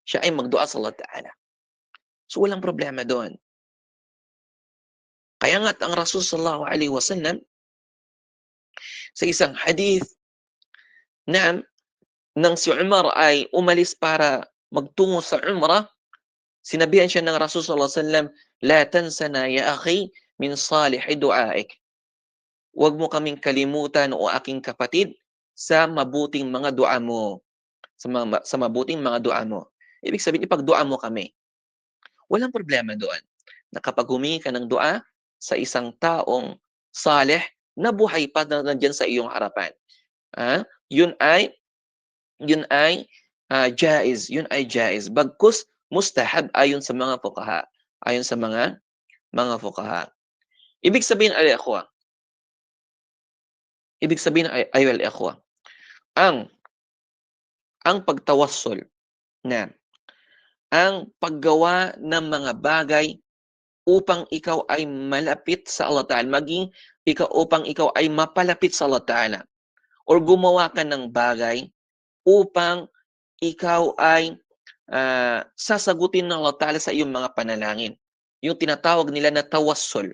Siya ay magdua sa Allah Ta'ala. So, walang problema doon. Kaya nga ang Rasul sallallahu alaihi wasallam sa isang hadith na nang si Umar ay umalis para magtungo sa Umrah, sinabihan siya ng Rasul sallallahu alaihi wasallam, "La tansana ya akhi min salihi du'aik." Huwag mo kaming kalimutan o aking kapatid sa mabuting mga dua mo. Sa mabuting mga dua mo. Ibig sabihin, ipagdua mo kami. Walang problema doon. Na kapag humingi ka ng dua sa isang taong salih na buhay pa na nandyan sa iyong harapan, yun ay jaiz. Yun ay jaiz. Bagkus mustahab ayon sa mga fuqaha. Ayon sa mga fuqaha. Ibig sabihin ay ikhwa. Ibig sabihin ay ikhwa. Ang pagtawassul na ang paggawa ng mga bagay upang ikaw ay malapit sa Allah Ta'ala, maging upang ikaw ay mapalapit sa Allah Ta'ala, or gumawa ka ng bagay upang ikaw ay sasagutin ng Allah Ta'ala sa iyong mga panalangin. Yung tinatawag nila na tawassul.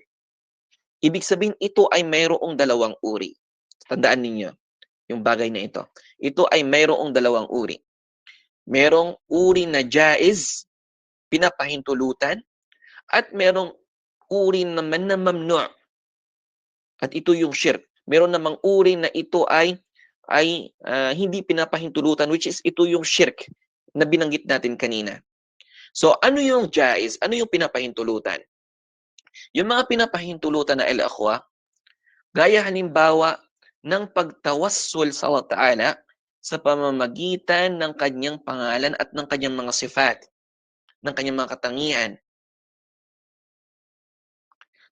Ibig sabihin, ito ay mayroong dalawang uri. Tandaan ninyo yung bagay na ito. Ito ay mayroong dalawang uri. Merong uri na jaiz, pinapahintulutan, at merong uri naman na mamnu'. At ito yung shirk. Meron namang uri na ito ay hindi pinapahintulutan, which is ito yung shirk na binanggit natin kanina. So, ano yung jaiz? Ano yung pinapahintulutan? Yung mga pinapahintulutan na al-akhwa, gaya halimbawa ng pagtawassul sa Allah Ta'ala sa pamamagitan ng kanyang pangalan at ng kanyang mga sifat, ng kanyang mga katangian.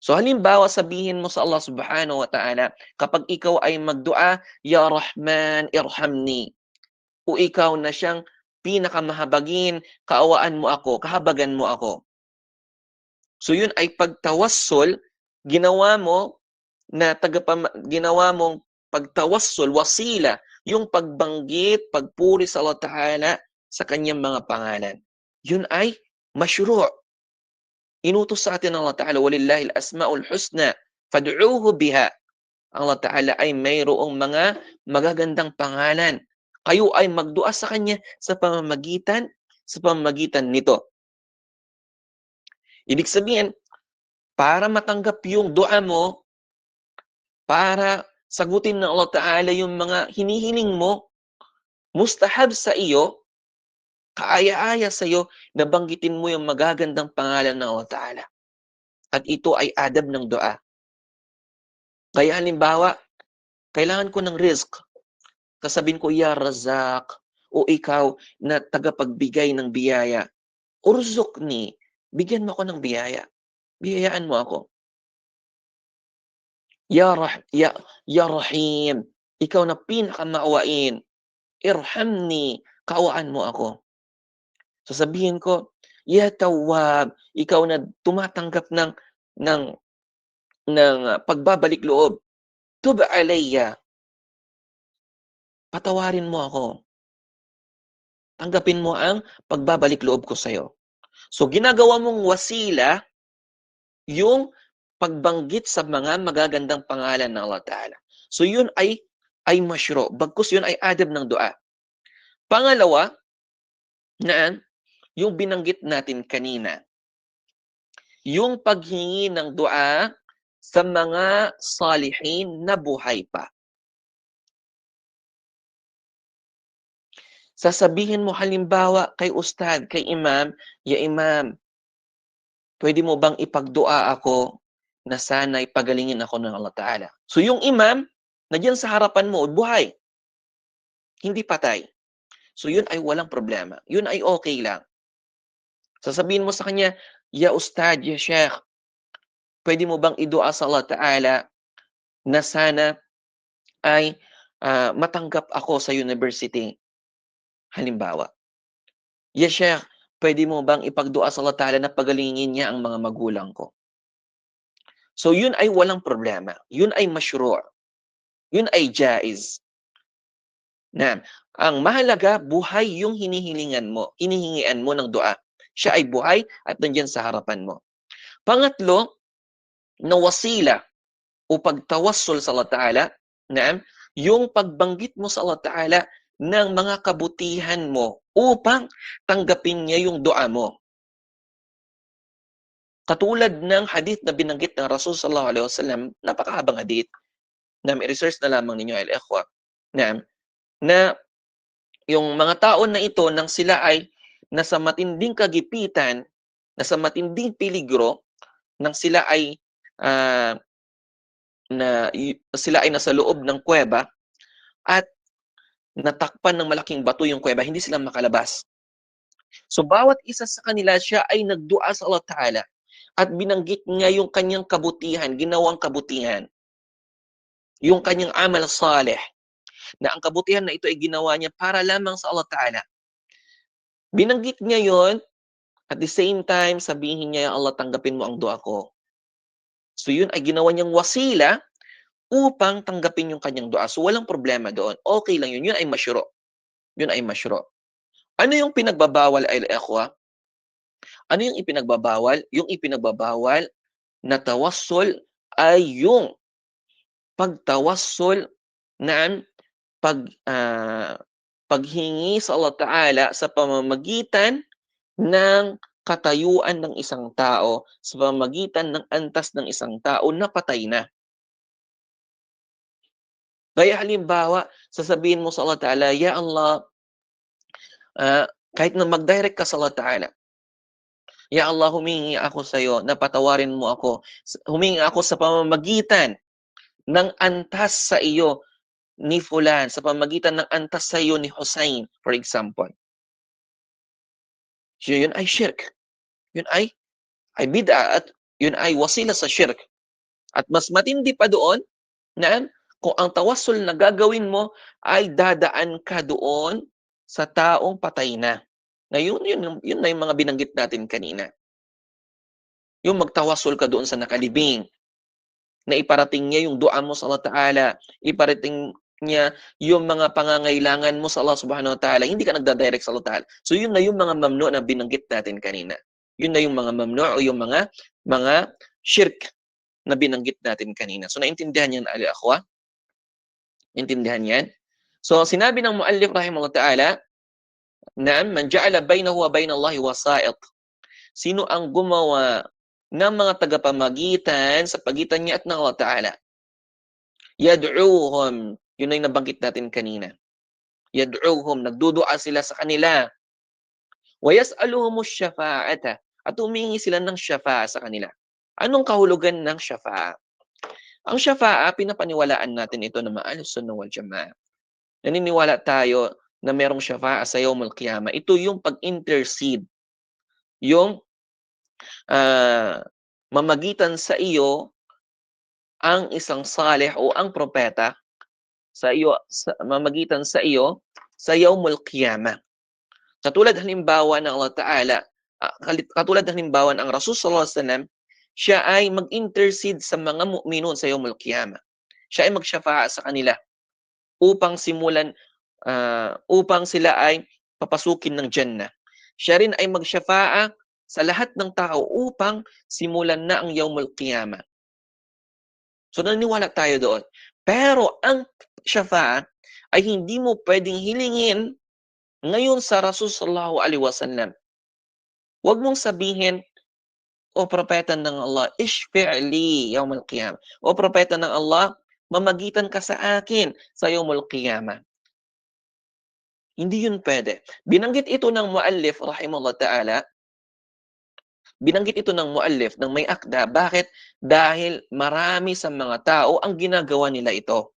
So halimbawa, sabihin mo sa Allah Subhanahu wa Ta'ala, kapag ikaw ay magdua, Ya Rahman, irhamni. O ikaw na siyang pinakamahabagin, kaawaan mo ako, kahabagan mo ako. So yun ay pagtawassul, ginawa mong pagtawassul, wasila, yung pagbanggit, pagpuri sa Allah Ta'ala sa kanyang mga pangalan. Yun ay masyru'. Inutos sa atin ng Allah Ta'ala, walillahil asma'ul husna, fad'uuhu biha. Allah Ta'ala ay mayroong mga magagandang pangalan. Kayo ay magdua sa Kanya sa pamamagitan nito. Ibig sabihin, para matanggap yung dua mo, para sagutin ng Allah Ta'ala yung mga hinihiling mo, mustahab sa iyo, kaaya-aya sa iyo, nabanggitin mo yung magagandang pangalan ng Allah Ta'ala. At ito ay adab ng dua. Kaya halimbawa, kailangan ko ng rizq. Kasabihin ko, Ya Razak, o ikaw na tagapagbigay ng biyaya. Urzukni, bigyan mo ako ng biyaya. Biyayaan mo ako. Ya Rahim, ikaw na pinakamaawain. Irhamni, kaawaan mo ako. So sabihin ko, Ya Tawwab, ikaw na tumatanggap ng pagbabalik loob. Tub alayya, patawarin mo ako. Tanggapin mo ang pagbabalik loob ko sa'yo. So ginagawa mong wasila yung pagbanggit sa mga magagandang pangalan ng Allah Ta'ala. So yun ay masyru. Bagkus yun ay adab ng dua. Pangalawa, na yung binanggit natin kanina, yung paghingi ng dua sa mga salihin na buhay pa. Sasabihin mo halimbawa kay ustad, kay imam, ya imam, pwede mo bang ipagdua ako na sana'y pagalingin ako ng Allah Ta'ala? So yung imam, na diyan sa harapan mo, buhay. Hindi patay. So yun ay walang problema. Yun ay okay lang. Sasabihin mo sa kanya, ya ustad, ya sheikh, pwede mo bang idua sa Allah Ta'ala na sana ay matanggap ako sa university? Halimbawa. Ya sheikh, pwede mo bang ipagdua sa Allah Ta'ala na pagalingin niya ang mga magulang ko? So yun ay walang problema. Yun ay masyru'. Yun ay jaiz. Na, ang mahalaga, buhay yung hinihingian mo ng dua. Siya ay buhay at nandiyan sa harapan mo. Pangatlo, na wasila o pagtawassul sa Allah Ta'ala, na yung pagbanggit mo sa Allah Ta'ala ng mga kabutihan mo upang tanggapin niya yung dua mo. Katulad ng hadith na binanggit ng Rasul sallallahu alaihi wasallam, napakahabang hadith, na i-research na lamang ninyo al-ikhwa, na yung mga tao na ito nang sila ay nasa matinding kagipitan, nasa matinding peligro, nang sila ay sila ay nasa loob ng kuweba at natakpan ng malaking bato yung kuweba, hindi sila makalabas. So bawat isa sa kanila, siya ay nagdua sa Allah Ta'ala at binanggit niya yung kanyang kabutihan, ginawang kabutihan. Yung kanyang amal salih, na ang kabutihan na ito ay ginawa niya para lamang sa Allah Ta'ala. Binanggit niya yon, at the same time, sabihin niya, Allah, tanggapin mo ang dua ko. So yun ay ginawa niyang wasila upang tanggapin yung kanyang dua. So walang problema doon. Okay lang yun. Yun ay masyru. Yun ay masyru. Ano yung pinagbabawal ay ikhwa? Ano yung ipinagbabawal? Yung ipinagbabawal na tawassul ay yung pagtawassul na paghingi sa Allah Ta'ala sa pamamagitan ng katayuan ng isang tao, sa pamamagitan ng antas ng isang tao na patay na. Kaya halimbawa, sasabihin mo sa Allah Ta'ala, ya Allah, kahit na mag-direct ka sa Allah Ta'ala, ya Allah, humingi ako sa iyo na patawarin mo ako. Humingi ako sa pamamagitan ng antas sa iyo ni Fulan, sa pamamagitan ng antas sa iyo ni Hussein, for example. So, yun ay shirk. Yun ay bid'a at yun ay wasila sa shirk. At mas matindi pa doon na kung ang tawassul na gagawin mo ay dadaan ka doon sa taong patay na. Na yun na yung mga binanggit natin kanina. Yung magtawassul ka doon sa nakalibing, na iparating niya yung dua mo sa Allah Ta'ala, iparating niya yung mga pangangailangan mo sa Allah Subhanahu wa Ta'ala, hindi ka nagda-direct sa Allah Ta'ala. So yun na yung mga mamnu na binanggit natin kanina. Yun na yung mga mamnu o yung mga shirk na binanggit natin kanina. So naintindihan yan, al-akhwa? Intindihan yan? So sinabi ng muallif rahimahullah ta'ala, na man ja'ala bainahu wa bainallahi wasa'it. Sino ang gumawa ng mga tagapamagitan sa pagitan niya at ng Allah Ta'ala? Yad'uhum. Yun ay nabanggit natin kanina. Yad'uhum. Nagdudua sila sa kanila. Wa yas'aluhumus syafa'ata. At humingi sila ng syafa'a sa kanila. Anong kahulugan ng syafa'a? Ang syafa'a, pinapaniwalaan natin ito na Ahlus Sunnah wal Jama'ah. Naniniwala tayo na merong syafa'a sa Yawmul Qiyamah. Ito yung pag-intercede. Yung mamagitan sa iyo ang isang salih o ang propeta sa iyo, mamagitan sa iyo sa Yawmul Qiyamah. Katulad halimbawa ng Allah Ta'ala Katulad ng halimbawa ang Rasul sallallahu alaihi wasallam, siya ay mag-intercede sa mga mu'minun sa Yaumul Qiyamah. Siya ay magsyafa'a sa kanila upang upang sila ay papasukin ng Jannah. Siya rin ay magsyafa'a sa lahat ng tao upang simulan na ang Yaumul Qiyamah. So naniniwala tayo doon. Pero ang syafa'a ay hindi mo pwedeng hilingin ngayon sa Rasul sallallahu alaihi wasallam. Huwag mong sabihin, o propeta ng Allah, ishfi'li yawmal qiyamah. O propeta ng Allah, mamagitan ka sa akin sa yawmal qiyamah. Hindi yun pwede. Binanggit ito ng muallif rahimahullah ta'ala. Binanggit ito ng muallif ng may akda. Bakit? Dahil marami sa mga tao ang ginagawa nila ito.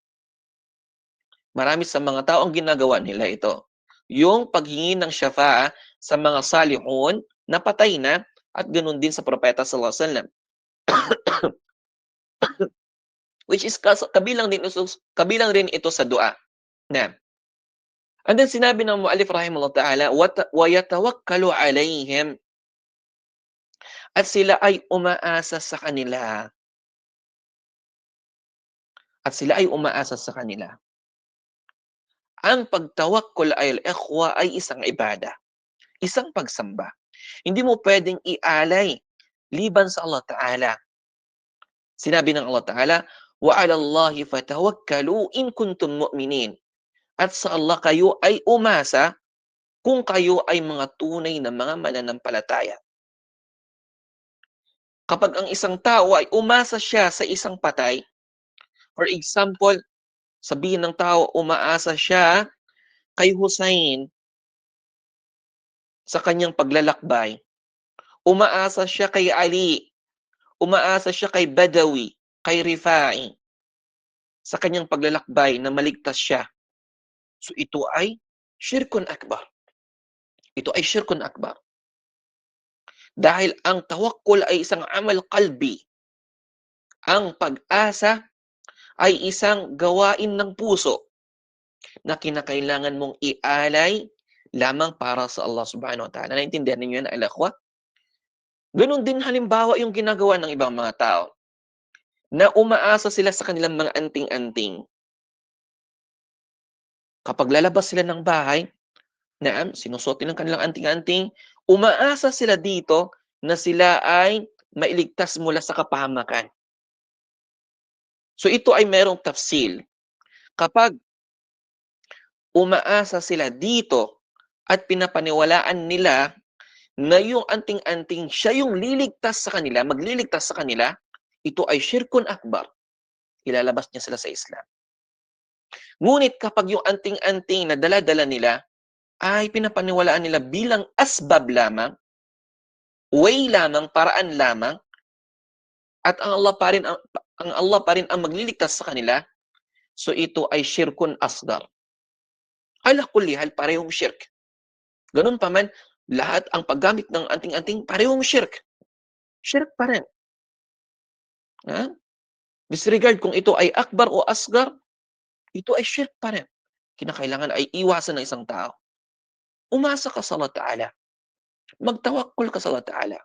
Marami sa mga tao ang ginagawa nila ito. Yung paghingi ng syafa'a sa mga salihun na patay na at ganoon din sa propeta sallallahu alaihi wasallam. Which is kabilang rin ito sa dua. Na. And then sinabi ng muallif rahimahullah ta'ala, wa yatawakkalu alaihim, at sila ay umaasa sa kanila. At sila ay umaasa sa kanila. Ang pagtawakkul ay al-ikhwa ay isang ibada. Isang pagsamba. Hindi mo pwedeng ialay liban sa Allah Ta'ala. Sinabi ng Allah Ta'ala, wa 'ala Allahi fatawakkalu in kuntum mu'minin. At sa Allah kayo ay umasa kung kayo ay mga tunay na mga mananampalataya. Kapag ang isang tao ay umasa siya sa isang patay, for example, sabihin ng tao, umaasa siya kay Hussein sa kanyang paglalakbay. Umaasa siya kay Ali. Umaasa siya kay Badawi, kay Rifa'i sa kanyang paglalakbay na maligtas siya. So ito ay syirkun akbar. Ito ay syirkun akbar. Dahil ang tawakkul ay isang amal qalbi. Ang pag-asa ay isang gawain ng puso na kinakailangan mong ialay lamang para sa Allah subhanahu wa ta'ala. Naintindihan ninyo yan, al-akhwa? Ganun din halimbawa yung ginagawa ng ibang mga tao na umaasa sila sa kanilang mga anting-anting. Kapag lalabas sila ng bahay, sinusuot nilang kanilang anting-anting, umaasa sila dito na sila ay mailigtas mula sa kapahamakan. So ito ay merong tafsil. Kapag umaasa sila dito at pinapaniwalaan nila na yung anting-anting siya yung liligtas sa kanila, magliligtas sa kanila, ito ay syirkun akbar. Ilalabas niya sila sa Islam. Ngunit kapag yung anting-anting na dala-dala nila ay pinapaniwalaan nila bilang asbab lamang, way lamang, paraan lamang, at ang Allah pa rin ang magliligtas sa kanila, so ito ay syirkun asghar. Ala kulli hal, parehong syirk. Ganun pa man, lahat ang paggamit ng anting-anting, parehong syirk. Syirk pa rin. Disregard kung ito ay akbar o asghar, ito ay syirk pa rin. Kinakailangan ay iwasan ng isang tao. Umasa ka sa Allah Ta'ala. Magtawakkul ka sa Allah Ta'ala.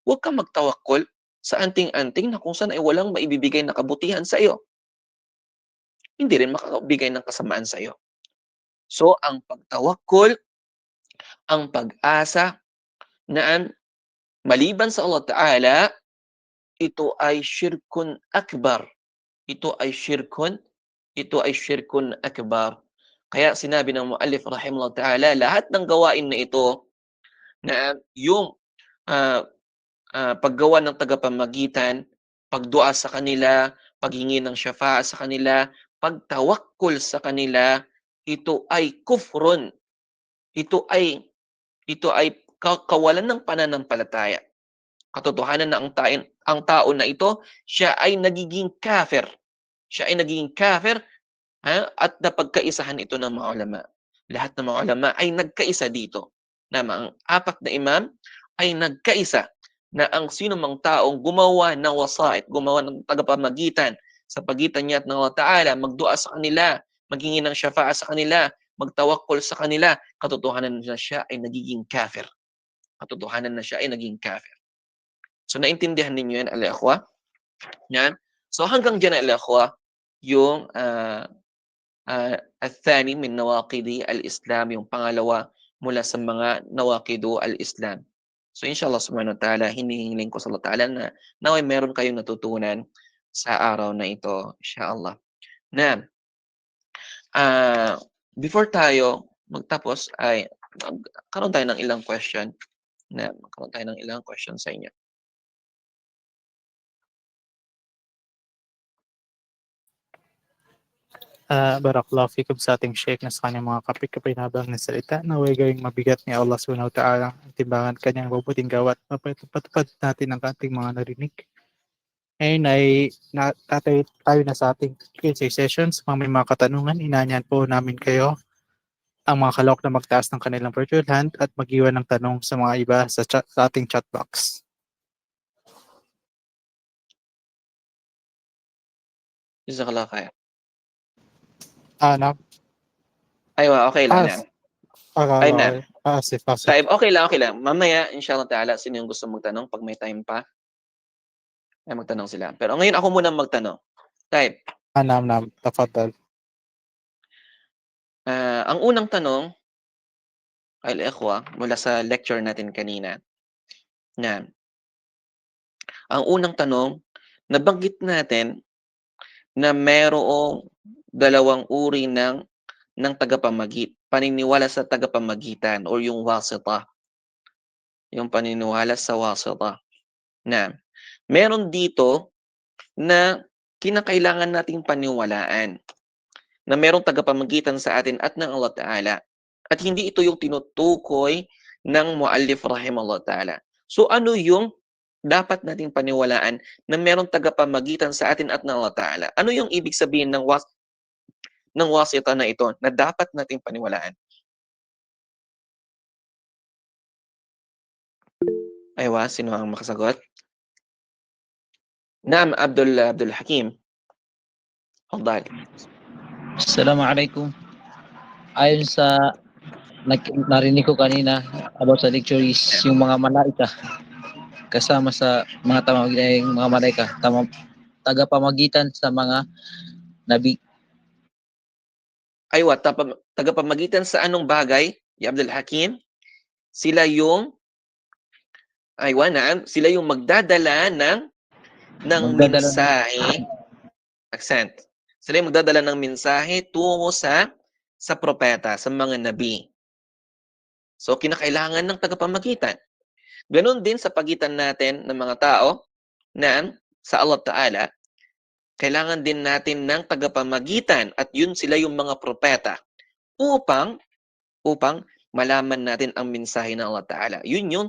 Huwag kang magtawakkul sa anting-anting na kung saan ay walang maibibigay na kabutihan sa iyo. Hindi rin makakabigay ng kasamaan sa iyo. So, ang pagtawakkul, ang pag-asa na maliban sa Allah Ta'ala, ito ay syirkun akbar. Ito ay syirkun akbar. Kaya sinabi ng muallif rahimahullah ta'ala, lahat ng gawain na ito, na yung paggawa ng tagapamagitan, pagdua sa kanila, paghingi ng syafa'a sa kanila, pagtawakkul sa kanila, ito ay kufrun. Ito ay kawalan ng pananampalataya. Katotohanan na ang tao na ito, siya ay nagiging kafir. Siya ay nagiging kafir, at napagkaisahan ito ng mga ulama. Lahat ng mga ulama ay nagkaisa dito. Na ang apat na imam ay nagkaisa na ang sino mang taong gumawa ng wasait, gumawa ng tagapamagitan sa pagitan niya at ng Allah Ta'ala, magdua sa kanila, maghingi ng syafa'a sa kanila, magtawakkul sa kanila, katotohanan na siya ay nagiging kafir. katotohanan na siya ay naging kafir. So naintindihan ninyo yan, al-ikhwa? Yan. So hanggang diyan, al-ikhwa, yung الثاني من نواقض الإسلام, yung pangalawa mula sa mga nawaqidu al-Islam. So inshallah subhanahu wa ta'ala, hinihiling ko sa Allah ta'ala na naway meron kayong natutunan sa araw na ito, inshallah. Na before tayo magtapos ay magkaroon tayo ng ilang question sa inyo. Barakallahu fikum sa ating Sheikh na sa kanyang mga kapit-kapinabang na salita na way gawing mabigat ni Allah subhanahu wa ta'ala ang timbangan kanyang mabuting gawa at mapatupad natin ang ating mga narinig. Ngayon ay tatay tayo na sa ating Q&A sessions. May mga katanungan, inanyan po namin kayo ang mga kalok na magtaas ng kanilang virtual hand at mag-iwan ng tanong sa mga iba sa ating chat box. Jazakallah khair. Aywa, okay lang yan. Asif. Taib, okay lang. Mamaya, inshallah ta'ala, sino yung gusto magtanong? Pag may time pa, ay magtanong sila. Pero ngayon ako muna magtanong. Taib. Naam, tafadhal. Ang unang tanong, al-ikhwa, mula sa lecture natin kanina, na ang unang tanong, nabanggit natin na merong dalawang uri ng paniniwala sa tagapamagitan or yung wasita. Yung paniniwala sa wasita. Na meron dito na kinakailangan nating paniwalaan na merong tagapamagitan sa atin at ng Allah Ta'ala. At hindi ito yung tinutukoy ng muallif rahimahullah ta'ala. So ano yung dapat nating paniwalaan na merong tagapamagitan sa atin at ng Allah Ta'ala? Ano yung ibig sabihin ng wasita na ito na dapat nating paniwalaan? Aywa, sino ang makasagot? Naam, Abdul Hakim. Fadal. Assalamualaikum. Ayon sa narinig ko kanina about sa lecture is yung mga malaika kasama sa mga tagapamagitan sa mga nabi. Aywa, tagapamagitan sa anong bagay, ya Abdul Hakim? Sila yung magdadala ng mensahe. Accent. Sila yung magdadala ng mensahe tungo sa propeta, sa mga nabi. So, kinakailangan ng tagapamagitan. Ganon din sa pagitan natin ng mga tao na sa Allah Ta'ala, kailangan din natin ng tagapamagitan at yun sila yung mga propeta upang malaman natin ang mensahe ng Allah Ta'ala. Yun yung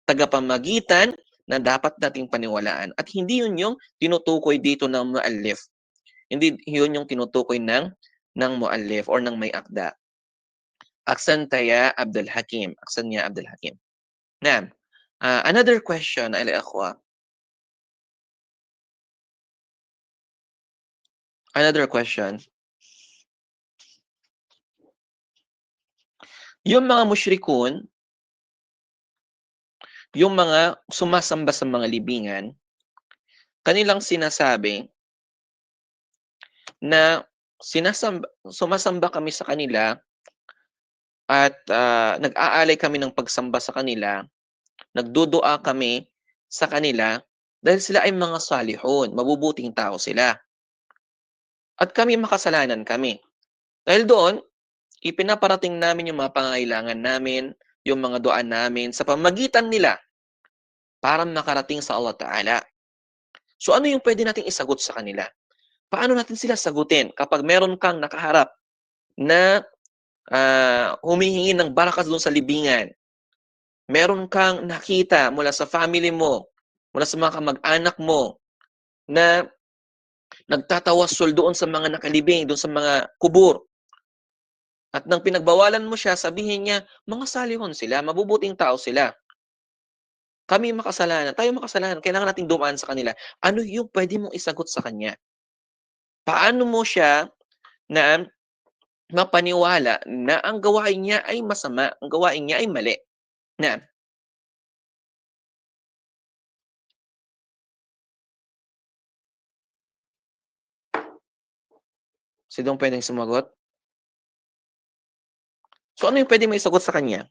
tagapamagitan na dapat nating paniwalaan. At hindi yun yung tinutukoy dito ng muallif. Hindi yun yung tinutukoy ng muallif or ng may akda. Aksan niya Abdul Hakim. Now, another question, al-ikhwa. Another question. Yung mga musyrikun, yung mga sumasamba sa mga libingan, kanilang sinasabi na sumasamba kami sa kanila at nag-aalay kami ng pagsamba sa kanila, nagdudua kami sa kanila dahil sila ay mga salihun, mabubuting tao sila. At kami makasalanan kami. Dahil doon, ipinaparating namin yung mga pangailangan namin, yung mga dua namin sa pamagitan nila para makarating sa Allah Ta'ala. So ano yung pwede nating isagot sa kanila? Paano natin sila sagutin kapag meron kang nakaharap na humihingi ng barakas doon sa libingan? Meron kang nakita mula sa family mo, mula sa mga kamag-anak mo, na nagtatawasul doon sa mga nakalibing, doon sa mga kubur. At nang pinagbawalan mo siya, sabihin niya, mga salihon sila, mabubuting tao sila. Kami makasalanan, tayo makasalanan, kailangan nating dumaan sa kanila. Ano yung pwede mong isagot sa kanya? Paano mo siya na mapaniwala na ang gawain niya ay masama, ang gawain niya ay mali? Na. Sinong pwedeng sumagot? So ano yung pwedeng may sagot sa kanya?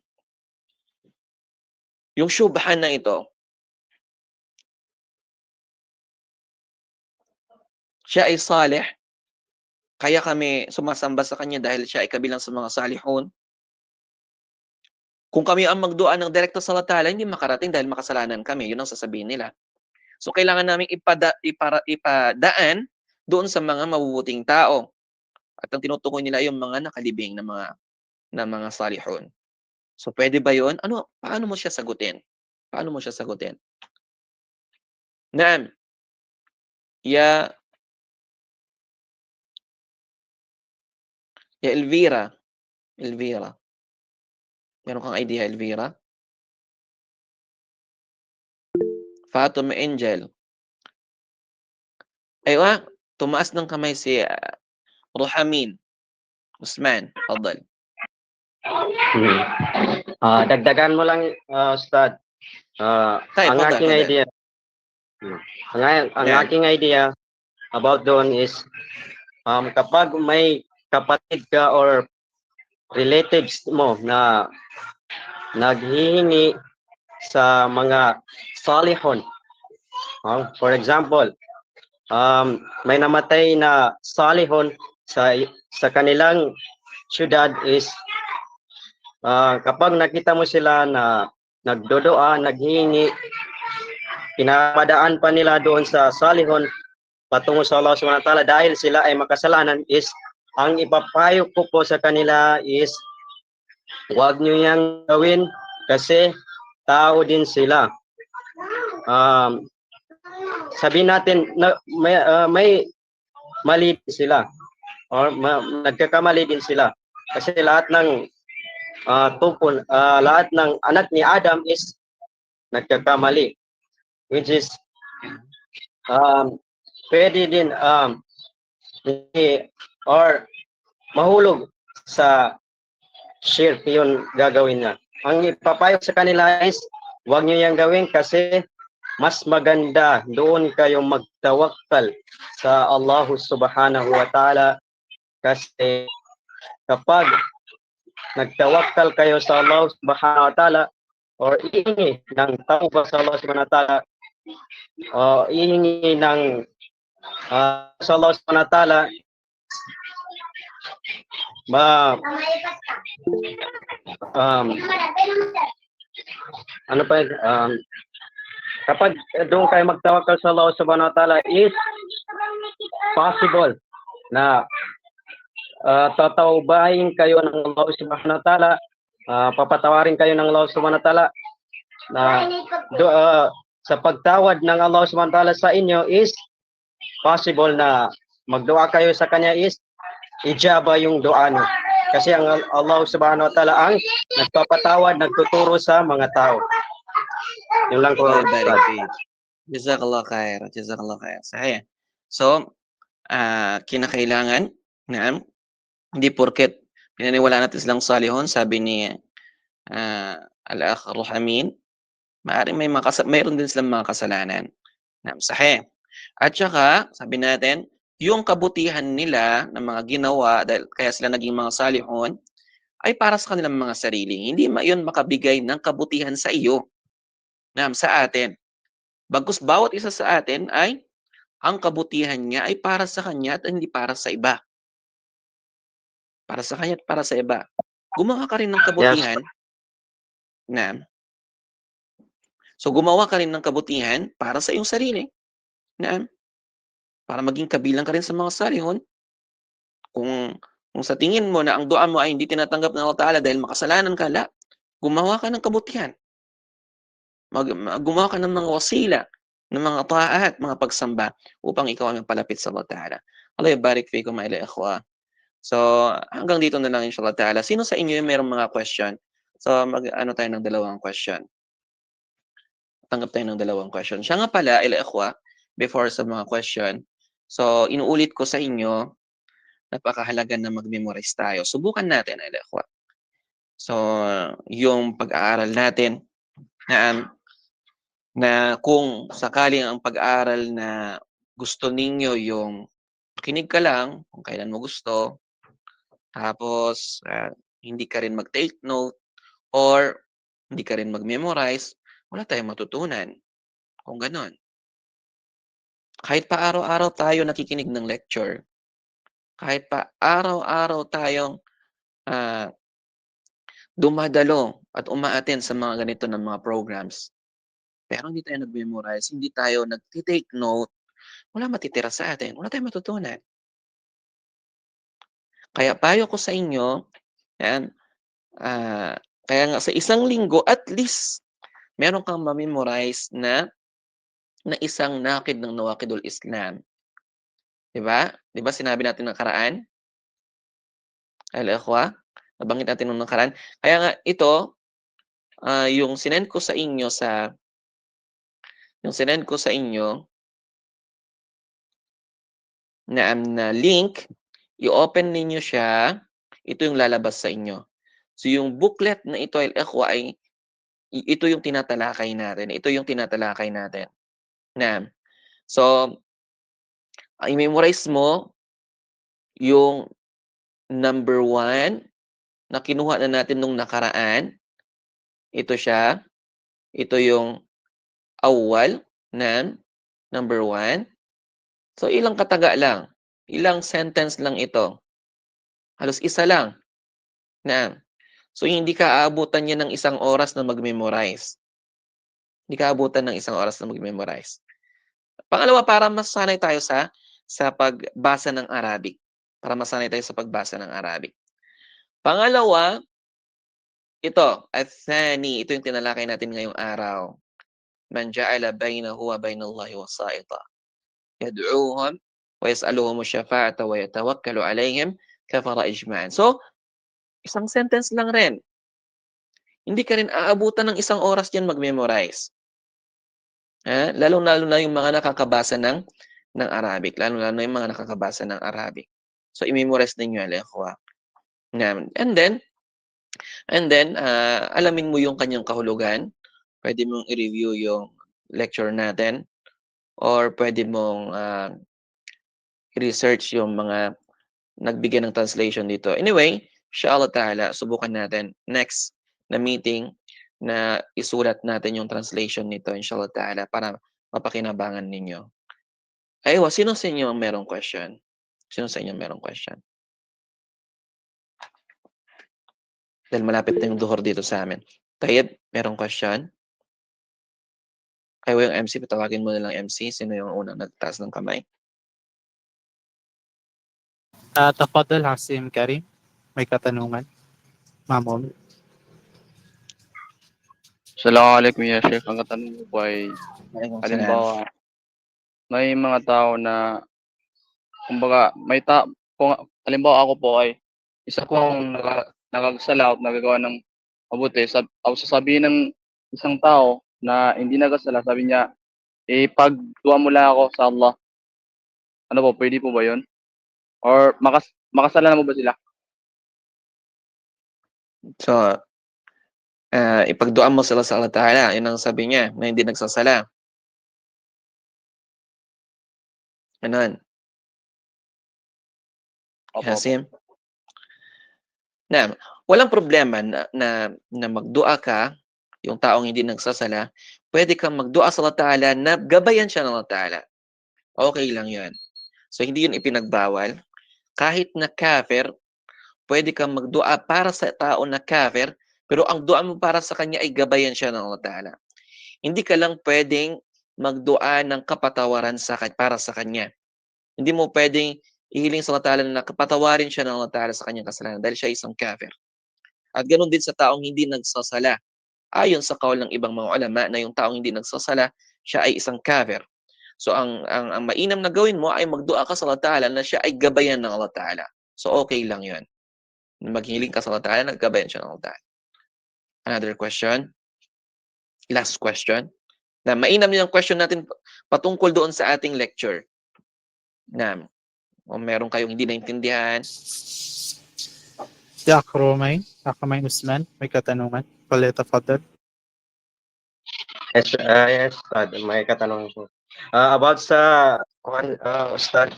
Yung syubha na ito, siya ay salih, kaya kami sumasamba sa kanya dahil siya ay kabilang sa mga salihun. Kung kami ang magdua ng direkta sa Allah Ta'ala, hindi makarating dahil makasalanan kami. Yun ang sasabihin nila. So kailangan naming ipadaan doon sa mga mabubuting tao. At ang tinutukoy nila ay yung mga nakalibing na mga salihun. So pwede ba yun? Paano mo siya sagutin? Paano mo siya sagutin? Naam. Ya Elvira. Elvira. Meron kang idea, Elvira? Fatima Angel. Aywa, tumaas ng kamay si Ruhamin. Usman, fadal. Dagdagan mo lang, Ustad. Tayo, Ang fadal, aking fadal. idea, ang Yan. aking idea about doon is kapag may kapatid ka or relatives mo na naghihingi sa mga salihon, for example, may namatay na salihon sa kanilang syudad is kapag nakita mo sila na nagdodoa, naghihingi, pinapadaan pa nila doon sa salihon patungo sa Allah Subhanahu wa Ta'ala dahil sila ay makasalanan, is ang ipapayo ko po sa kanila is huwag nyo yang gawin kasi tao din sila. Sabihin natin na may mali din sila or nagkakamali din sila kasi lahat ng lahat ng anak ni Adam is nagkakamali, which is pwede din or mahulog sa shirk yun gagawin niya. Ang ipapayo sa kanila is huwag nyo yang gawin kasi mas maganda doon kayo magtawakkal sa Allah Subhanahu wa Ta'ala, kasi kapag nagtawakkal kayo sa Allah Subhanahu wa Ta'ala or ihingi ng tawbah sa Allah Subhanahu wa Ta'ala o ihingi ng sa Allah Subhanahu wa Ta'ala, kapag doon kayo magtawakkal sa Allah Subhanahu wa Ta'ala is possible na tatawbahin kayo ng Allah Subhanahu wa Ta'ala, papatawarin kayo ng Allah Subhanahu wa Ta'ala na sa pagtawad ng Allah Subhanahu wa Ta'ala sa inyo is possible na magdua kayo sa kanya is ijaba yung dua niyo. Kasi ang Allah Subhanahu wa Ta'ala ang nagpapatawad, nagtuturo sa mga tao. Yun lang ko. Jazakallah khair. Jazakallah khair. Sahih. So, kinakailangan na hindi porket pinaniwala natin silang salihon, sabi ni Al-Akh Ruhamin, maaaring mayroon din silang mga kasalanan. Sahih. At saka, sabi natin, yung kabutihan nila ng mga ginawa dahil kaya sila naging mga salihon ay para sa kanilang mga sarili. Hindi yun makabigay ng kabutihan sa iyo, sa atin. Bagkus bawat isa sa atin ay ang kabutihan niya ay para sa kanya at hindi para sa iba. Para sa kanya at para sa iba. Gumawa ka rin ng kabutihan. Yes. So gumawa ka rin ng kabutihan para sa iyong sarili. Para maging kabilang ka rin sa mga salihon. Kung sa tingin mo na ang dua mo ay hindi tinatanggap ng Allah Ta'ala dahil makasalanan ka, gumawa ka ng kabutihan. Gumawa ka ng mga wasila, ng mga ta'at, mga pagsamba upang ikaw ay mapalapit sa Allah Ta'ala. Allah yabarik fikum ila ikhwa. So, hanggang dito na lang inshallah Ta'ala. Sino sa inyo yung mayroong mga question? So, tayo ng dalawang question. Tanggap tayo ng dalawang question. Siya nga pala, ila ikhwa, before sa mga question, so, inuulit ko sa inyo, napakahalaga na mag-memorize tayo. Subukan natin, ila ikhwa. So, yung pag-aaral natin na kung sakaling ang pag-aaral na gusto ninyo yung kinig ka lang kung kailan mo gusto, tapos hindi ka rin mag-take note or hindi ka rin mag-memorize, wala tayong matutunan kung gano'n. Kahit pa araw-araw tayo nakikinig ng lecture, kahit pa araw-araw tayong dumadalo at uma-attend sa mga ganito ng mga programs, pero hindi tayo nag-memorize, hindi tayo nagti-take note, wala matitira sa atin, wala tayong matutunan. Kaya payo ko sa inyo, yan, kaya nga sa isang linggo at least meron kang ma-memorize na isang nakid ng Nawaqidul Islam. 'Di ba? 'Di ba sinabi natin nakaraan? Al-ikhwa, nabanggit natin nung nakaraan. Kaya nga ito, yung sinend ko sa inyo na link, i-open ninyo siya, ito yung lalabas sa inyo. So yung booklet na ito al-ikhwa ay ito yung tinatalakay natin. Ito yung tinatalakay natin. So, i-memorize mo yung number 1 na kinuha na natin nung nakaraan. Ito siya. Ito yung awwal na number 1. So, ilang kataga lang. Ilang sentence lang ito. Halos isa lang. So, hindi ka aabutan niya ng 1 oras na mag-memorize. Hindi ka aabutan ng 1 oras na mag-memorize. Pangalawa, para masanay tayo sa pagbasa ng Arabic. Para masanay tayo sa pagbasa ng Arabic. Pangalawa, ito, athani, ito yung tinalakay natin ngayong araw. Man ja'ala bainahu wa bainallahi wasa'ita. Yad'uuhum wa yas'aluhum ash-shafa'ata wa yatawakkalu 'alayhim kafara ijma'an. So, isang sentence lang rin. Hindi ka rin aabutan ng 1 oras diyan mag-memorize. Lalong-lalo na yung mga nakakabasa ng Arabic. Lalong-lalo na yung mga nakakabasa ng Arabic. So, i-memorize ninyo, al-ikhwa. And then, alamin mo yung kanyang kahulugan. Pwede mong i-review yung lecture natin or pwede mong i-research yung mga nagbigay ng translation dito. Anyway, inshallah ta'ala, subukan natin next na meeting na isulat natin yung translation nito, inshallah ta'ala, para mapakinabangan ninyo. Aywa, sino sa inyo merong question? Sino sa inyo merong question? Dahil malapit na yung duhur dito sa amin. Tayyib, merong question? Aywa yung MC, patawagin mo na lang MC. Sino yung unang nagtaas ng kamay? Tafadhal Hasim Karim, may katanungan. Mamon. Assalamualaikum ya Sheikh. Ang katanungan ko po ay, Waalaikumsalam. halimbawa, may mga tao na, kumbaga, halimbawa ako po ay, isa kong nakagsala at nagagawa ng mabuti. Sasabihin ng isang tao na hindi nagsala, sabi niya, pagduwa mo lang ako sa Allah. Ano po, pwede po ba yun? Or makasala na mo ba sila? So, ipagduan mo sila sa Allah Ta'ala. Yun ang sabi niya, na hindi nagsasala. Ganon. Opo. Hasim? Walang problema na magdua ka, yung taong hindi nagsasala, pwede kang magdua sa Allah Ta'ala na gabayan siya ng Allah Ta'ala. Okay lang yun. So, hindi yun ipinagbawal. Kahit na kafir, pwede kang magdua para sa tao na kafir, pero ang dua mo para sa kanya ay gabayan siya ng Allah Ta'ala. Hindi ka lang pwedeng magdua ng kapatawaran para sa kanya. Hindi mo pwedeng ihiling sa Allah Ta'ala na kapatawarin siya ng Allah Ta'ala sa kanyang kasalanan dahil siya isang kafir. At ganoon din sa taong hindi nagsasala. Ayon sa kaul ng ibang mga ulama na yung taong hindi nagsasala, siya ay isang kafir. So ang mainam na gawin mo ay magdua ka sa Allah Ta'ala na siya ay gabayan ng Allah Ta'ala. So okay lang yun. Maghiling ka sa Allah Ta'ala, naggabayan siya ng Allah Ta'ala. Another question? Last question? Na mainam din ang question natin patungkol doon sa ating lecture. O meron kayong hindi naintindihan? Jack Romain. Akamain Usman, may katanungan. Falyatafaddal. Yes, yes, Ustad, may katanungan po. About sa Ustad,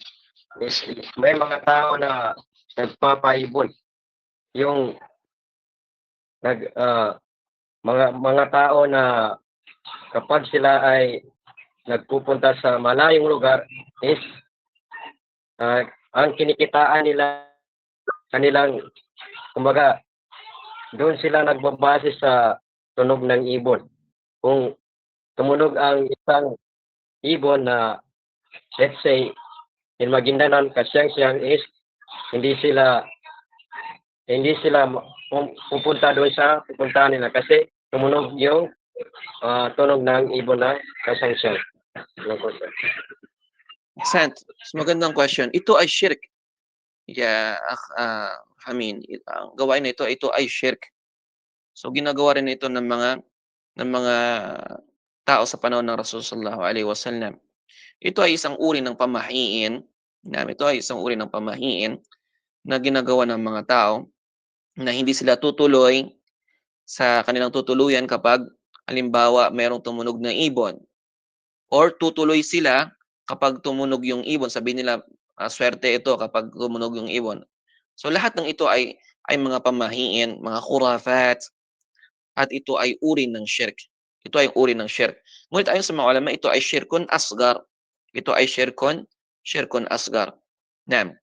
may mga tao na nagpapaibon. Yung mga tao na kapag sila ay nagpupunta sa malayong lugar is ang kinikitaan nila kanilang, kumbaga, doon sila nagbabase sa tunog ng ibon. Kung tumunog ang isang ibon na, let's say, in Maguindanao, Kasyang-Siyang is hindi sila pupunta doon sa pupuntahan nila kasi tumunog yung tunog ng ibon na Kasyang-Siyang. Yun po, sir. Sant, magandang question. Ito ay shirk. Yeah, ang gawain na ito ay shirk. So ginagawa rin ito ng mga tao sa panahon ng Rasul sallallahu alaihi wasallam. Ito ay isang uri ng pamahiin, na ginagawa ng mga tao na hindi sila tutuloy sa kanilang tutuluyan kapag halimbawa mayroong tumunog na ibon, or tutuloy sila kapag tumunog yung ibon. Sabihin nila, swerte ito kapag tumunog yung ibon. So lahat ng ito ay mga pamahiin, mga khurafat, at ito ay uri ng shirk. Ngunit ayon sa mga ulama, ito ay shirkun asgar. Shirkun asgar. Naam.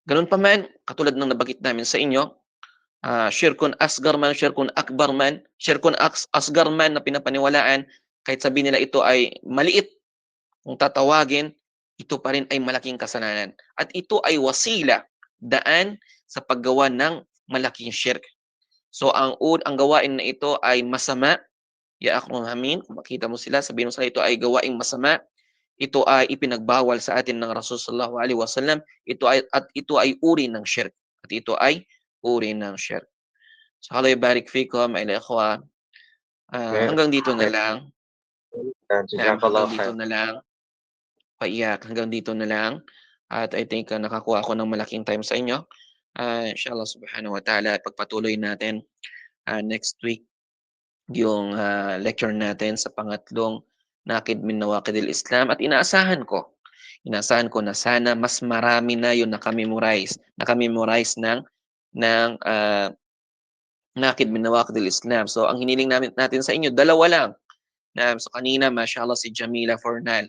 Ganun pa man, katulad ng nabagit namin sa inyo, shirkun asgar man, shirkun akbar man, shirkun asgar man na pinapaniwalaan, kahit sabihin nila ito ay maliit, kung tatawagin, ito pa rin ay malaking kasalanan. At ito ay wasila, daan sa paggawa ng malaking shirk. So ang gawain na ito ay masama. Ya akong hamin, kung makita mo sila, sabihin mo sila ito ay gawaing masama. Ito ay ipinagbawal sa atin ng Rasul sallallahu alaihi wasallam. Ito ay uri ng shirk. So Allah barik fikum ay ikhwa. Hanggang dito na lang. Jazakallah khair. Hanggang dito na lang. At I think nakakuha ako ng malaking time sa inyo. Inshallah subhanahu wa ta'ala, pagpatuloy natin next week yung lecture natin sa pangatlong Nakid min Nawaqidil Islam. At inaasahan ko na sana mas marami na yung nakamemorize ng Nakid min Nawaqidil Islam. So ang hiniling natin sa inyo, dalawa lang. So kanina, mashallah, si Jamila Fornal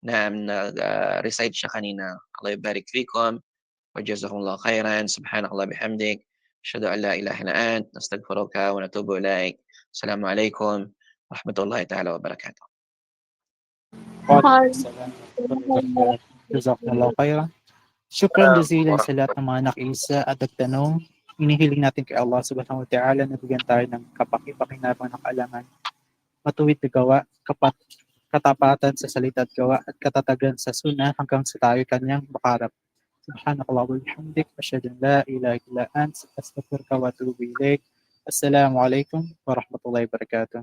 na nag-recite siya kanina. Allah barik fikum wa jazakumullah khairan. Subhanakallah bihamdik. Asyhadu an la ilaha illa ant, nastaghfiruka wa natubu ilaik. Assalamu alaikum warahmatullahi ta'ala wabarakatuh. Waalaikumsalam warahmatullahi wabarakatuh. Jazakumullah khairan. Syukran jazilan sa lahat ng mga nakiisa at nagtanong. Inihiling natin kay Allah subhanahu wa ta'ala na bigyan tayo ng kapakipakinabang ng kaalaman, matuwid na gawa, katapatan sa salita at gawa, at katatagan sa sunnah hanggang sa tayo kanyang makarap. Subhanakallah wa bihamdik, asyhadu an la ilaha illa ant, astaghfiruka wa atubu ilaik. Assalamu alaikum warahmatullahi wabarakatuh.